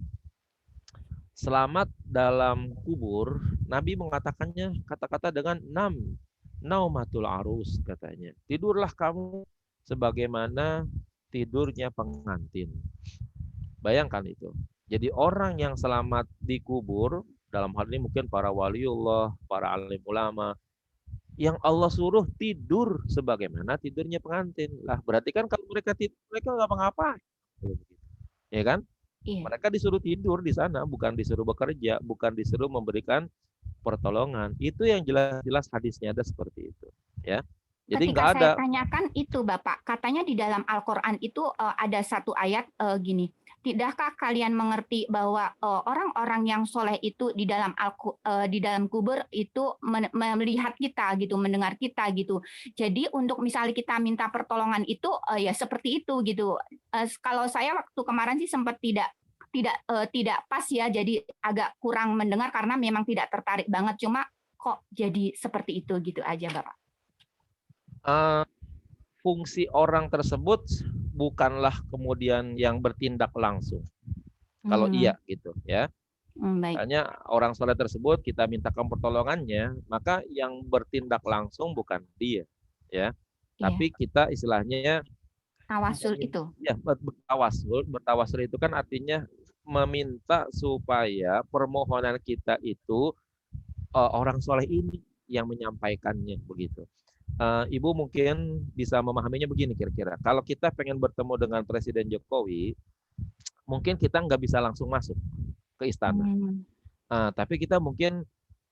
selamat dalam kubur, Nabi mengatakannya kata-kata dengan naumatul arus, katanya. Tidurlah kamu sebagaimana tidurnya pengantin. Bayangkan itu. Jadi orang yang selamat di kubur, dalam hal ini mungkin para waliullah, para alim ulama, yang Allah suruh tidur sebagaimana tidurnya pengantin. Lah berarti kan kalau mereka tidur, mereka nggak apa-ngapain. Ya kan? Iya. Mereka disuruh tidur di sana, bukan disuruh bekerja, bukan disuruh memberikan pertolongan. Itu yang jelas-jelas hadisnya ada seperti itu, ya. Jadi nggak ada. Saya tanyakan itu, Bapak, katanya di dalam Al-Qur'an itu ada satu ayat gini. Tidakkah kalian mengerti bahwa orang-orang yang soleh itu di dalam kubur itu melihat kita gitu, mendengar kita gitu. Jadi untuk misalnya kita minta pertolongan itu ya seperti itu gitu. Kalau saya waktu kemarin sih sempat tidak pas ya, jadi agak kurang mendengar karena memang tidak tertarik banget. Cuma kok jadi seperti itu gitu aja, Bapak. Fungsi orang tersebut bukanlah kemudian yang bertindak langsung. Kalau iya gitu ya. Hanya orang soleh tersebut kita mintakan pertolongannya, maka yang bertindak langsung bukan dia, ya. Tapi kita istilahnya tawasul itu. Ya, bertawasul itu kan artinya meminta supaya permohonan kita itu orang soleh ini yang menyampaikannya begitu. Ibu mungkin bisa memahaminya begini kira-kira. Kalau kita pengen bertemu dengan Presiden Jokowi, mungkin kita nggak bisa langsung masuk ke istana. Tapi kita mungkin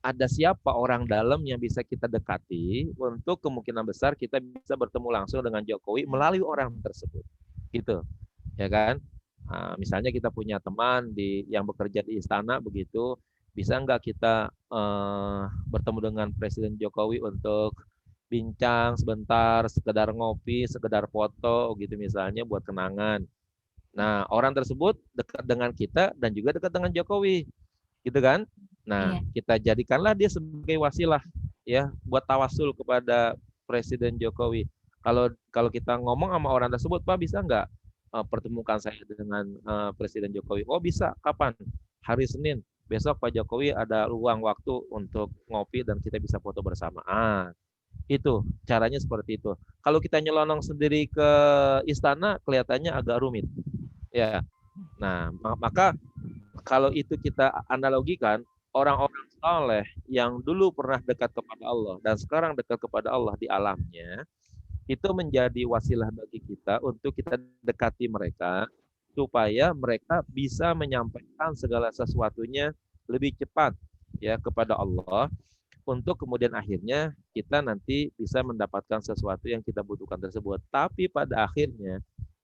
ada siapa orang dalam yang bisa kita dekati untuk kemungkinan besar kita bisa bertemu langsung dengan Jokowi melalui orang tersebut. Gitu. Ya kan? Misalnya kita punya teman yang bekerja di istana begitu, bisa nggak kita bertemu dengan Presiden Jokowi untuk bincang sebentar, sekedar ngopi, sekedar foto gitu misalnya buat kenangan. Nah, orang tersebut dekat dengan kita dan juga dekat dengan Jokowi. Gitu kan? Nah, kita jadikanlah dia sebagai wasilah ya buat tawasul kepada Presiden Jokowi. Kalau kita ngomong sama orang tersebut, Pak bisa nggak pertemukan saya dengan Presiden Jokowi? Oh bisa, kapan? Hari Senin. Besok Pak Jokowi ada luang waktu untuk ngopi dan kita bisa foto bersama. Itu caranya seperti itu. Kalau kita nyelonong sendiri ke istana kelihatannya agak rumit. Ya. Nah, maka kalau itu kita analogikan, orang-orang saleh yang dulu pernah dekat kepada Allah dan sekarang dekat kepada Allah di alamnya, itu menjadi wasilah bagi kita untuk kita dekati mereka supaya mereka bisa menyampaikan segala sesuatunya lebih cepat ya kepada Allah, untuk kemudian akhirnya kita nanti bisa mendapatkan sesuatu yang kita butuhkan tersebut. Tapi pada akhirnya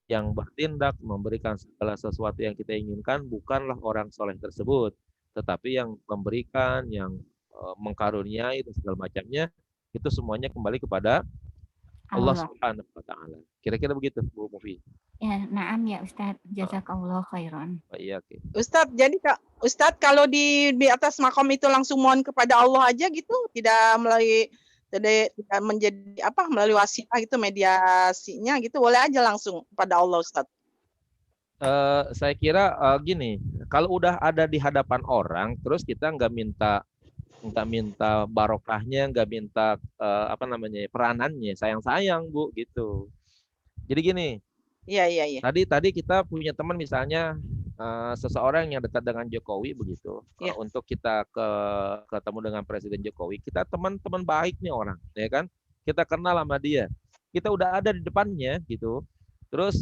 yang bertindak memberikan segala sesuatu yang kita inginkan bukanlah orang soleh tersebut, tetapi yang memberikan, yang mengkaruniai dan segala macamnya, itu semuanya kembali kepada Allah Subhanahu wa Ta'ala. Kira-kira begitu, Bu Mufi. Ya, naam ya Ustadz. Jazakallah khairan. Iya, oke. Ustadz, jadi Ustadz kalau di atas makom itu langsung mohon kepada Allah aja gitu, tidak menjadi apa melalui wasilah gitu mediasinya gitu, boleh aja langsung kepada Allah Ustadz. Saya kira gini, kalau udah ada di hadapan orang, terus kita nggak minta barokahnya, nggak minta peranannya, sayang Bu gitu. Jadi gini. Iya. Tadi kita punya teman misalnya seseorang yang dekat dengan Jokowi begitu. Untuk kita ketemu dengan Presiden Jokowi, kita teman-teman baik nih orang, ya kan? Kita kenal sama dia. Kita udah ada di depannya gitu. Terus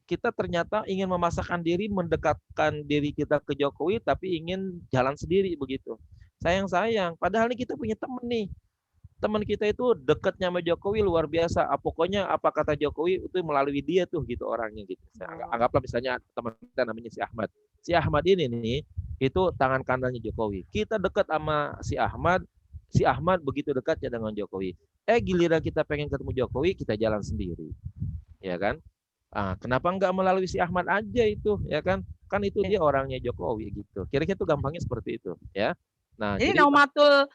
kita ternyata ingin memasakkan diri, mendekatkan diri kita ke Jokowi, tapi ingin jalan sendiri begitu. Sayang. Padahal ini kita punya teman nih. Teman kita itu dekatnya sama Jokowi luar biasa. Pokoknya apa kata Jokowi itu melalui dia tuh gitu orangnya gitu. Anggaplah misalnya teman kita namanya si Ahmad. Si Ahmad ini nih itu tangan kanannya Jokowi. Kita dekat sama si Ahmad. Si Ahmad begitu dekatnya dengan Jokowi. Giliran kita pengen ketemu Jokowi, kita jalan sendiri. Ya kan? Kenapa enggak melalui si Ahmad aja itu, ya kan? Kan itu dia orangnya Jokowi gitu. Kira-kira itu gampangnya seperti itu, ya. Nah, jadi naumatul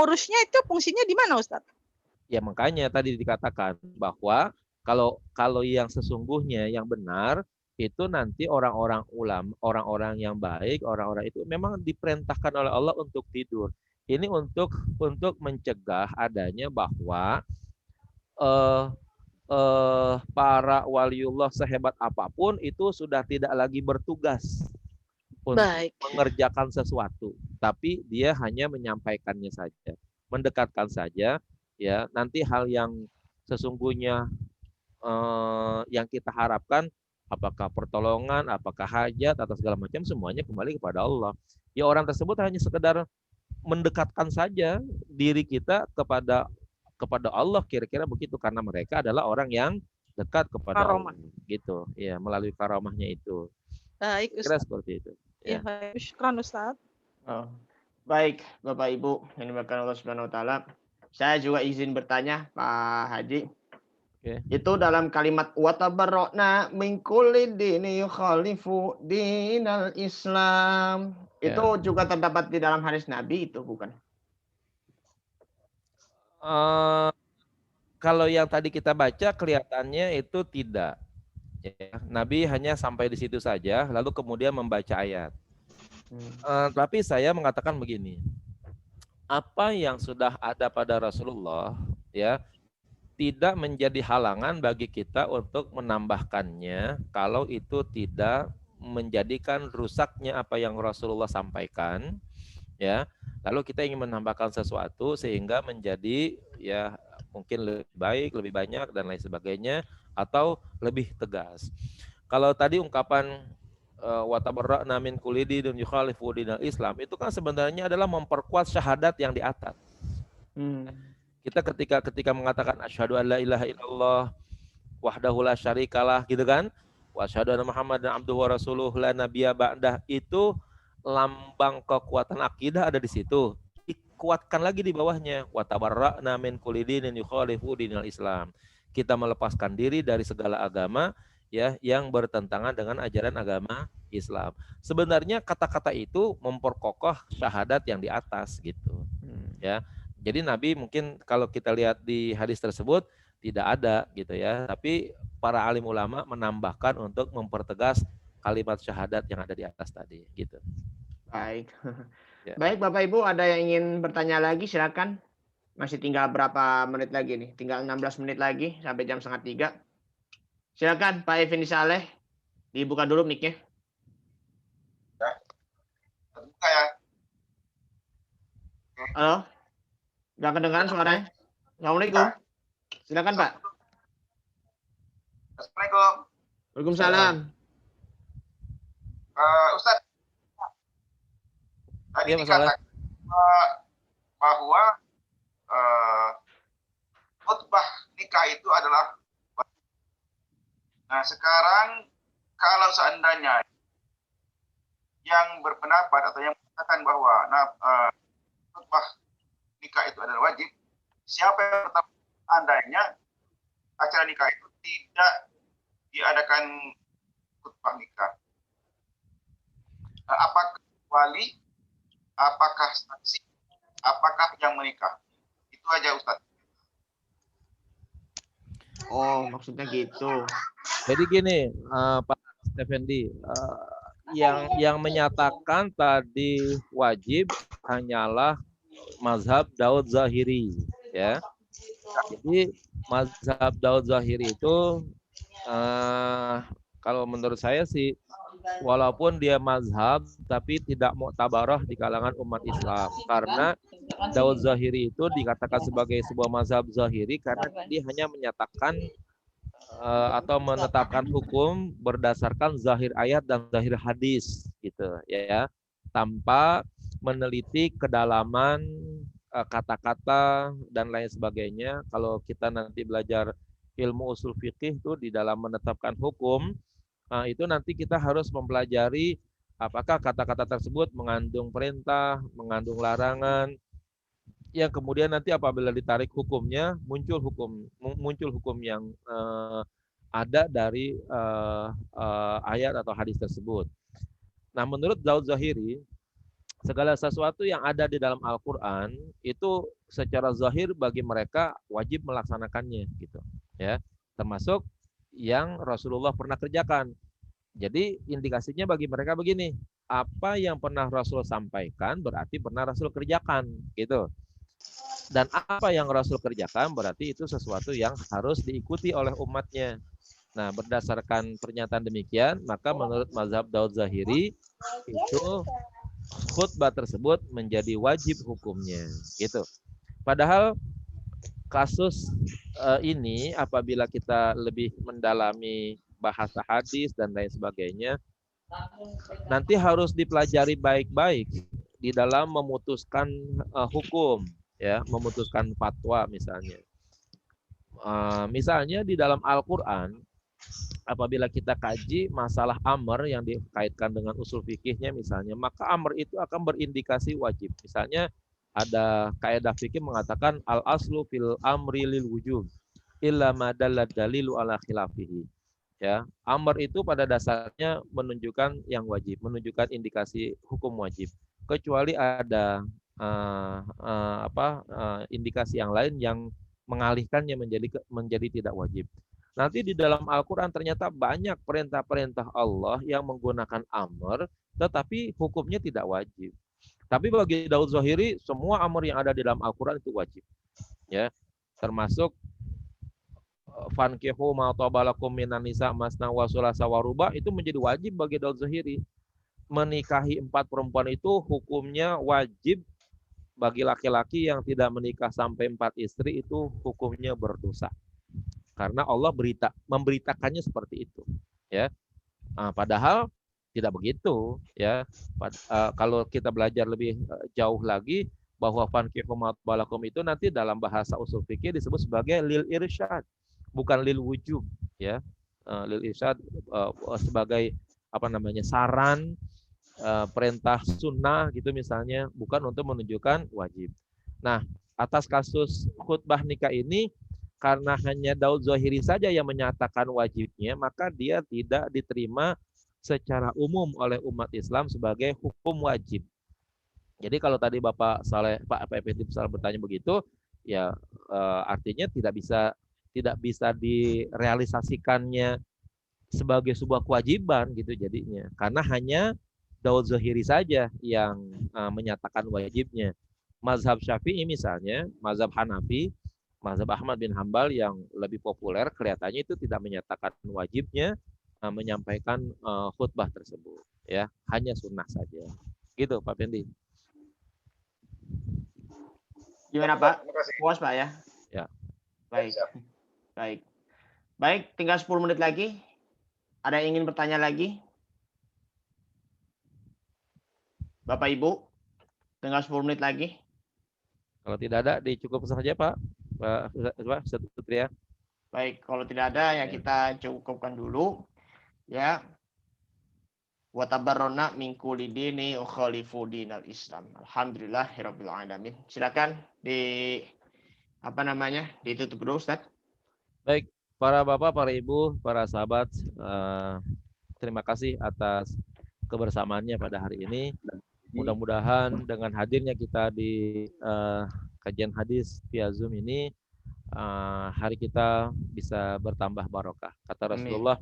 urusnya itu fungsinya di mana, Ustaz? Ya makanya tadi dikatakan bahwa kalau yang sesungguhnya yang benar itu nanti orang-orang ulama, orang-orang yang baik, orang-orang itu memang diperintahkan oleh Allah untuk tidur. Ini untuk mencegah adanya bahwa para waliullah sehebat apapun itu sudah tidak lagi bertugas untuk mengerjakan sesuatu, tapi dia hanya menyampaikannya saja, mendekatkan saja, ya. Nanti hal yang sesungguhnya yang kita harapkan, apakah pertolongan, apakah hajat atau segala macam, semuanya kembali kepada Allah. Ya orang tersebut hanya sekedar mendekatkan saja diri kita kepada Allah, kira-kira begitu, karena mereka adalah orang yang dekat kepada Allah, gitu, ya, melalui karamahnya itu. Baik, kira seperti itu. Ya, syukran Ustaz. Baik, Bapak Ibu yang dimuliakan Allah Subhanahu wa Ta'ala. Saya juga izin bertanya, Pak Haji. Itu dalam kalimat watabarra'na min kulli dini yukhalifu dinal Islam. Itu juga terdapat di dalam hadis Nabi itu, bukan? Kalau yang tadi kita baca kelihatannya itu tidak. Ya, Nabi hanya sampai di situ saja, lalu kemudian membaca ayat. Tapi saya mengatakan begini, apa yang sudah ada pada Rasulullah, ya, tidak menjadi halangan bagi kita untuk menambahkannya kalau itu tidak menjadikan rusaknya apa yang Rasulullah sampaikan, ya. Lalu kita ingin menambahkan sesuatu sehingga menjadi, ya, mungkin lebih baik, lebih banyak dan lain sebagainya, atau lebih tegas. Kalau tadi ungkapan watabarra'na min kulli dinin yukhalifu dinal Islam, itu kan sebenarnya adalah memperkuat syahadat yang di atas. Kita ketika mengatakan asyhadu an la ilaha illallah wahdahu la syarikalah, gitu kan, wa asyhadu anna Muhammadan abduhu wa rasuluh la nabiyya ba'dah, itu lambang kekuatan akidah ada di situ. Dikuatkan lagi di bawahnya watabarra'na min kulli dinin yukhalifu dinal Islam. Kita melepaskan diri dari segala agama, ya, yang bertentangan dengan ajaran agama Islam. Sebenarnya kata-kata itu memperkokoh syahadat yang di atas gitu. Ya. Jadi Nabi mungkin kalau kita lihat di hadis tersebut tidak ada gitu ya, tapi para alim ulama menambahkan untuk mempertegas kalimat syahadat yang ada di atas tadi gitu. Baik. Ya. Baik Bapak Ibu, ada yang ingin bertanya lagi silakan. Masih tinggal berapa menit lagi nih? Tinggal 16 menit lagi sampai jam 2:30. Silakan Pak Effendi Saleh, dibuka dulu mic-nya. Ya. Buka ya. Halo? Nggak kedengaran suaranya? Assalamualaikum. Silakan Pak. Assalamualaikum. Waalaikumsalam. Ustaz. Tadi Iya, dikatakan bahwa khutbah nikah itu adalah. Nah, sekarang kalau seandainya yang berpendapat atau yang mengatakan bahwa khutbah nikah itu adalah wajib, siapa yang pertama andainya acara nikah itu tidak diadakan khutbah nikah? Apakah wali, apakah saksi, apakah yang menikah? Itu aja Ustaz. Oh, maksudnya gitu. Jadi gini, Pak Effendi, yang menyatakan tadi wajib hanyalah mazhab Daud Zahiri, ya. Jadi mazhab Daud Zahiri itu kalau menurut saya sih, walaupun dia mazhab tapi tidak mu'tabarah di kalangan umat Islam, karena Daud Zahiri itu dikatakan sebagai sebuah mazhab Zahiri karena dia hanya menyatakan atau menetapkan hukum berdasarkan zahir ayat dan zahir hadis gitu ya, tanpa meneliti kedalaman kata-kata dan lain sebagainya. Kalau kita nanti belajar ilmu usul fikih itu di dalam menetapkan hukum, itu nanti kita harus mempelajari apakah kata-kata tersebut mengandung perintah, mengandung larangan, yang kemudian nanti apabila ditarik hukumnya muncul hukum yang ada dari ayat atau hadis tersebut. Nah, menurut Daud Zahiri, segala sesuatu yang ada di dalam Al-Qur'an itu secara zahir bagi mereka wajib melaksanakannya gitu, ya. Termasuk yang Rasulullah pernah kerjakan. Jadi indikasinya bagi mereka begini, apa yang pernah Rasul sampaikan berarti pernah Rasul kerjakan gitu. Dan apa yang Rasul kerjakan berarti itu sesuatu yang harus diikuti oleh umatnya. Nah, berdasarkan pernyataan demikian, maka menurut mazhab Daud Zahiri itu khutbah tersebut menjadi wajib hukumnya, gitu. Padahal kasus ini apabila kita lebih mendalami bahasa hadis dan lain sebagainya, nanti harus dipelajari baik-baik di dalam memutuskan hukum, ya, memutuskan fatwa misalnya. Misalnya di dalam Al-Qur'an, apabila kita kaji masalah amr yang dikaitkan dengan usul fikihnya misalnya, maka amr itu akan berindikasi wajib. Misalnya ada kaidah fikih mengatakan al aslu fil amri lil wujub illa ma dalla dalilu ala khilafihi. Ya, amr itu pada dasarnya menunjukkan yang wajib, menunjukkan indikasi hukum wajib, kecuali ada indikasi yang lain yang mengalihkannya menjadi tidak wajib. Nanti di dalam Al-Qur'an ternyata banyak perintah-perintah Allah yang menggunakan amr, tetapi hukumnya tidak wajib. Tapi bagi Daud Zahiri, semua amr yang ada di dalam Al-Qur'an itu wajib. Ya, termasuk fankihu ma tabalakum minan nisa masna wa sulasa wa ruba, itu menjadi wajib bagi Daud Zahiri. Menikahi 4 perempuan itu hukumnya wajib. Bagi laki-laki yang tidak menikah sampai 4 istri itu hukumnya berdosa. Karena Allah memberitakannya seperti itu, ya. Padahal tidak begitu, ya. Kalau kita belajar lebih jauh lagi bahwa fankihu ma tabalakum itu nanti dalam bahasa usul fikih disebut sebagai lil irsyad, bukan lil wujub, ya. Lil irsyad sebagai saran, perintah sunnah gitu misalnya, bukan untuk menunjukkan wajib. Nah, atas kasus khutbah nikah ini, karena hanya Daud Zahiri saja yang menyatakan wajibnya, maka dia tidak diterima secara umum oleh umat Islam sebagai hukum wajib. Jadi kalau tadi Pak Effendi bertanya begitu, ya artinya tidak bisa direalisasikannya sebagai sebuah kewajiban gitu jadinya, karena hanya Daud Zahiri saja yang menyatakan wajibnya. Mazhab Syafi'i misalnya, mazhab Hanafi, mazhab Ahmad bin Hambal yang lebih populer kelihatannya itu tidak menyatakan wajibnya menyampaikan khutbah tersebut, ya, hanya sunnah saja. Gitu Pak Fendi. Gimana Pak? Puas Pak ya? Ya. Baik, tinggal 10 menit lagi. Ada yang ingin bertanya lagi? Bapak Ibu? Tinggal 10 menit lagi. Kalau tidak ada, dicukupkan saja Pak. Pak Ustaz Putri ya. Baik, kalau tidak ada ya kita cukupkan dulu. Ya. Wa tabarrona min kulli dini ukhalifu dinal Islam. Alhamdulillahirabbil alamin. Silakan ditutup dulu Ustaz. Baik, para Bapak, para Ibu, para sahabat, terima kasih atas kebersamaannya pada hari ini. Mudah-mudahan dengan hadirnya kita di kajian hadis via Zoom ini, hari kita bisa bertambah barokah. Kata Rasulullah,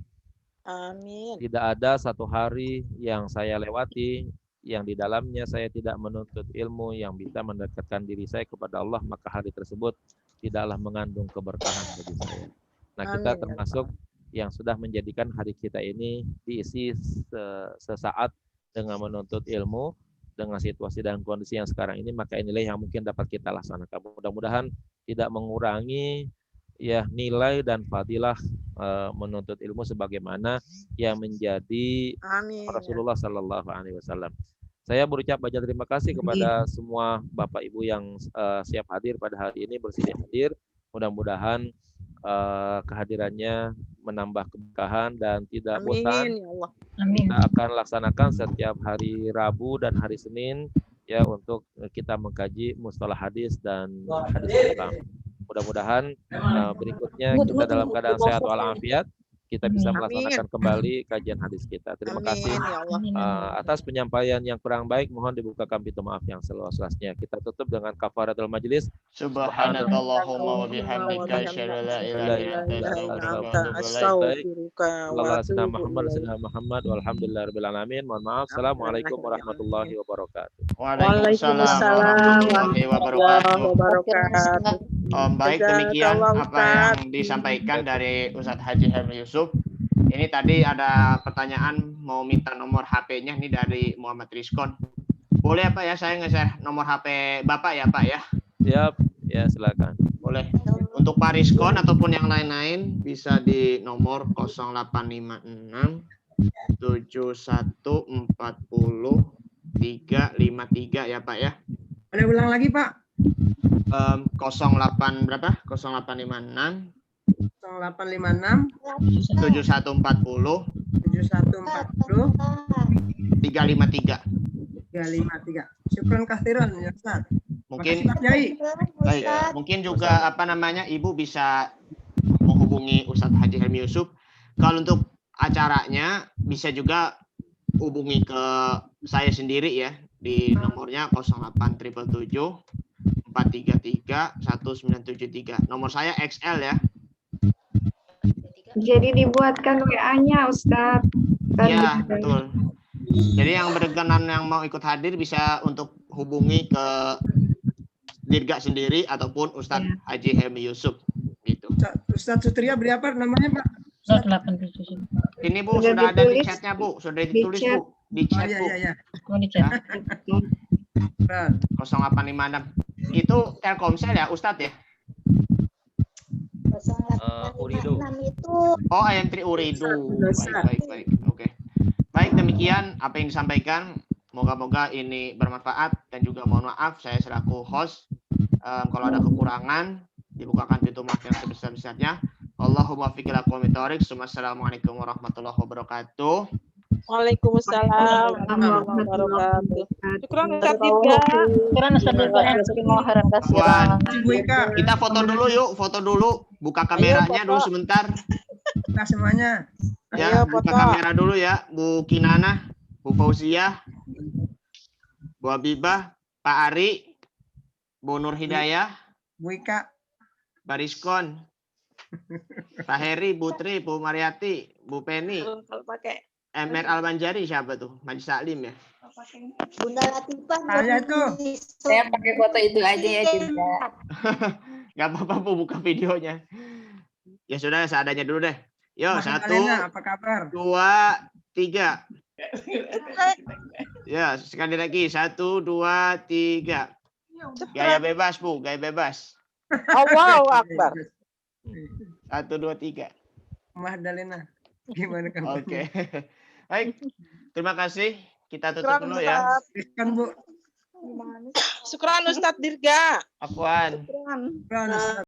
Amin. tidak ada satu hari yang saya lewati yang di dalamnya saya tidak menuntut ilmu yang bisa mendekatkan diri saya kepada Allah, maka hari tersebut tidaklah mengandung keberkahan bagi saya. Nah, kita termasuk yang sudah menjadikan hari kita ini diisi sesaat dengan menuntut ilmu dengan situasi dan kondisi yang sekarang ini, maka inilah yang mungkin dapat kita laksanakan. Mudah-mudahan tidak mengurangi ya nilai dan fadilah menuntut ilmu sebagaimana yang menjadi Rasulullah Sallallahu Alaihi Wasallam. Saya berucap banyak terima kasih kepada semua Bapak Ibu yang siap hadir pada hari ini, bersedia hadir. Mudah-mudahan kehadirannya menambah keberkahan dan tidak bosan. Kita akan laksanakan setiap hari Rabu dan hari Senin ya untuk kita mengkaji mustalah hadis dan hadis Islam. Mudah-mudahan berikutnya kita dalam keadaan sehat walafiat, kita bisa melaksanakan kembali kajian hadis kita. Terima kasih atas penyampaian yang kurang baik, mohon dibukakan pintu maaf yang seluas-luasnya. Kita tutup dengan kafaratul majelis. Subhanallahumma wa bihamdika asyhadu an la ilaha illa anta astaghfiruka wa atubu ilaik. Muhammad walhamdulillahirabbil alamin. Mohon maaf. Assalamualaikum warahmatullahi wabarakatuh. Waalaikumsalam warahmatullahi wabarakatuh. Baik, demikian apa yang disampaikan dari Ustadz Haji Helmi Yusuf. Ini tadi ada pertanyaan mau minta nomor HP-nya nih dari Muhammad Rizkon. Boleh apa ya saya nge-share nomor HP Bapak ya Pak ya? Siap, ya silakan. Boleh. Untuk Pak Rizkon ataupun yang lain-lain bisa di nomor 0856 7140 353 ya Pak ya. Boleh ulang lagi Pak? 08 berapa? 0856 0856 7140 353. 353. Syukron kasiran ya Ustaz. Mungkin Makasih, Pak Yai. baik, mungkin juga Ibu bisa menghubungi Ustadz Haji Helmi Yusuf. Kalau untuk acaranya bisa juga hubungi ke saya sendiri ya di nomornya 08777 433 1973. Nomor saya XL ya. Jadi dibuatkan WA-nya Ustadz. Iya, betul. Jadi yang berkenan yang mau ikut hadir bisa untuk hubungi ke Dirga sendiri ataupun Ustadz Haji Helmi Yusuf gitu. Ustadz Sutria beri apa namanya Pak? Ini Bu sudah ada di chatnya Bu, sudah ditulis Bu di chat Bu. Iya. 0856. Itu Telkomsel ya Ustadz ya? Uridu. Oh, IM3 Uridu. Baik. Oke. Baik, demikian apa yang disampaikan. Moga-moga ini bermanfaat dan juga mohon maaf saya selaku host kalau ada kekurangan dibukakan pintu maaf yang sebesar-besarnya. Allahumma fiqh aqwamit thoriq. Assalamualaikum warahmatullahi wabarakatuh. Waalaikumsalam warahmatullahi wabarakatuh. Syukran Ustaz Dirga. Kita foto dulu yuk, foto dulu. Buka kameranya dulu sebentar. Nah semuanya. Ya, buka kamera dulu ya, Bu Kinana, Bu Fauzia, Bu Habibah, Pak Ari, Bu Nur Hidayah, Bu Ika, Bariskon, Pak Heri, Bu Tri, Bu Mariati, Bu Penny, Kalau pakai MR Al-Banjari siapa tuh? Majid Salim ya? Bunda Latifah. Saya tuh. Saya pakai foto itu aja ya juga. Gak apa-apa Bu, buka videonya. Ya sudah, seadanya dulu deh. Yo, Mas 1, Alena, apa kabar? 2, 3. Ya, sekali lagi. 1, 2, 3. Gaya bebas, Bu. Gaya bebas. Allahu Akbar. 1, 2, 3. Magdalena. Gimana kamu? Oke. Baik. Terima kasih. Kita tutup dulu ya. Kan Bu. Syukran Ustadz Dirga. Afwan. Syukran. Syukran, Ustaz.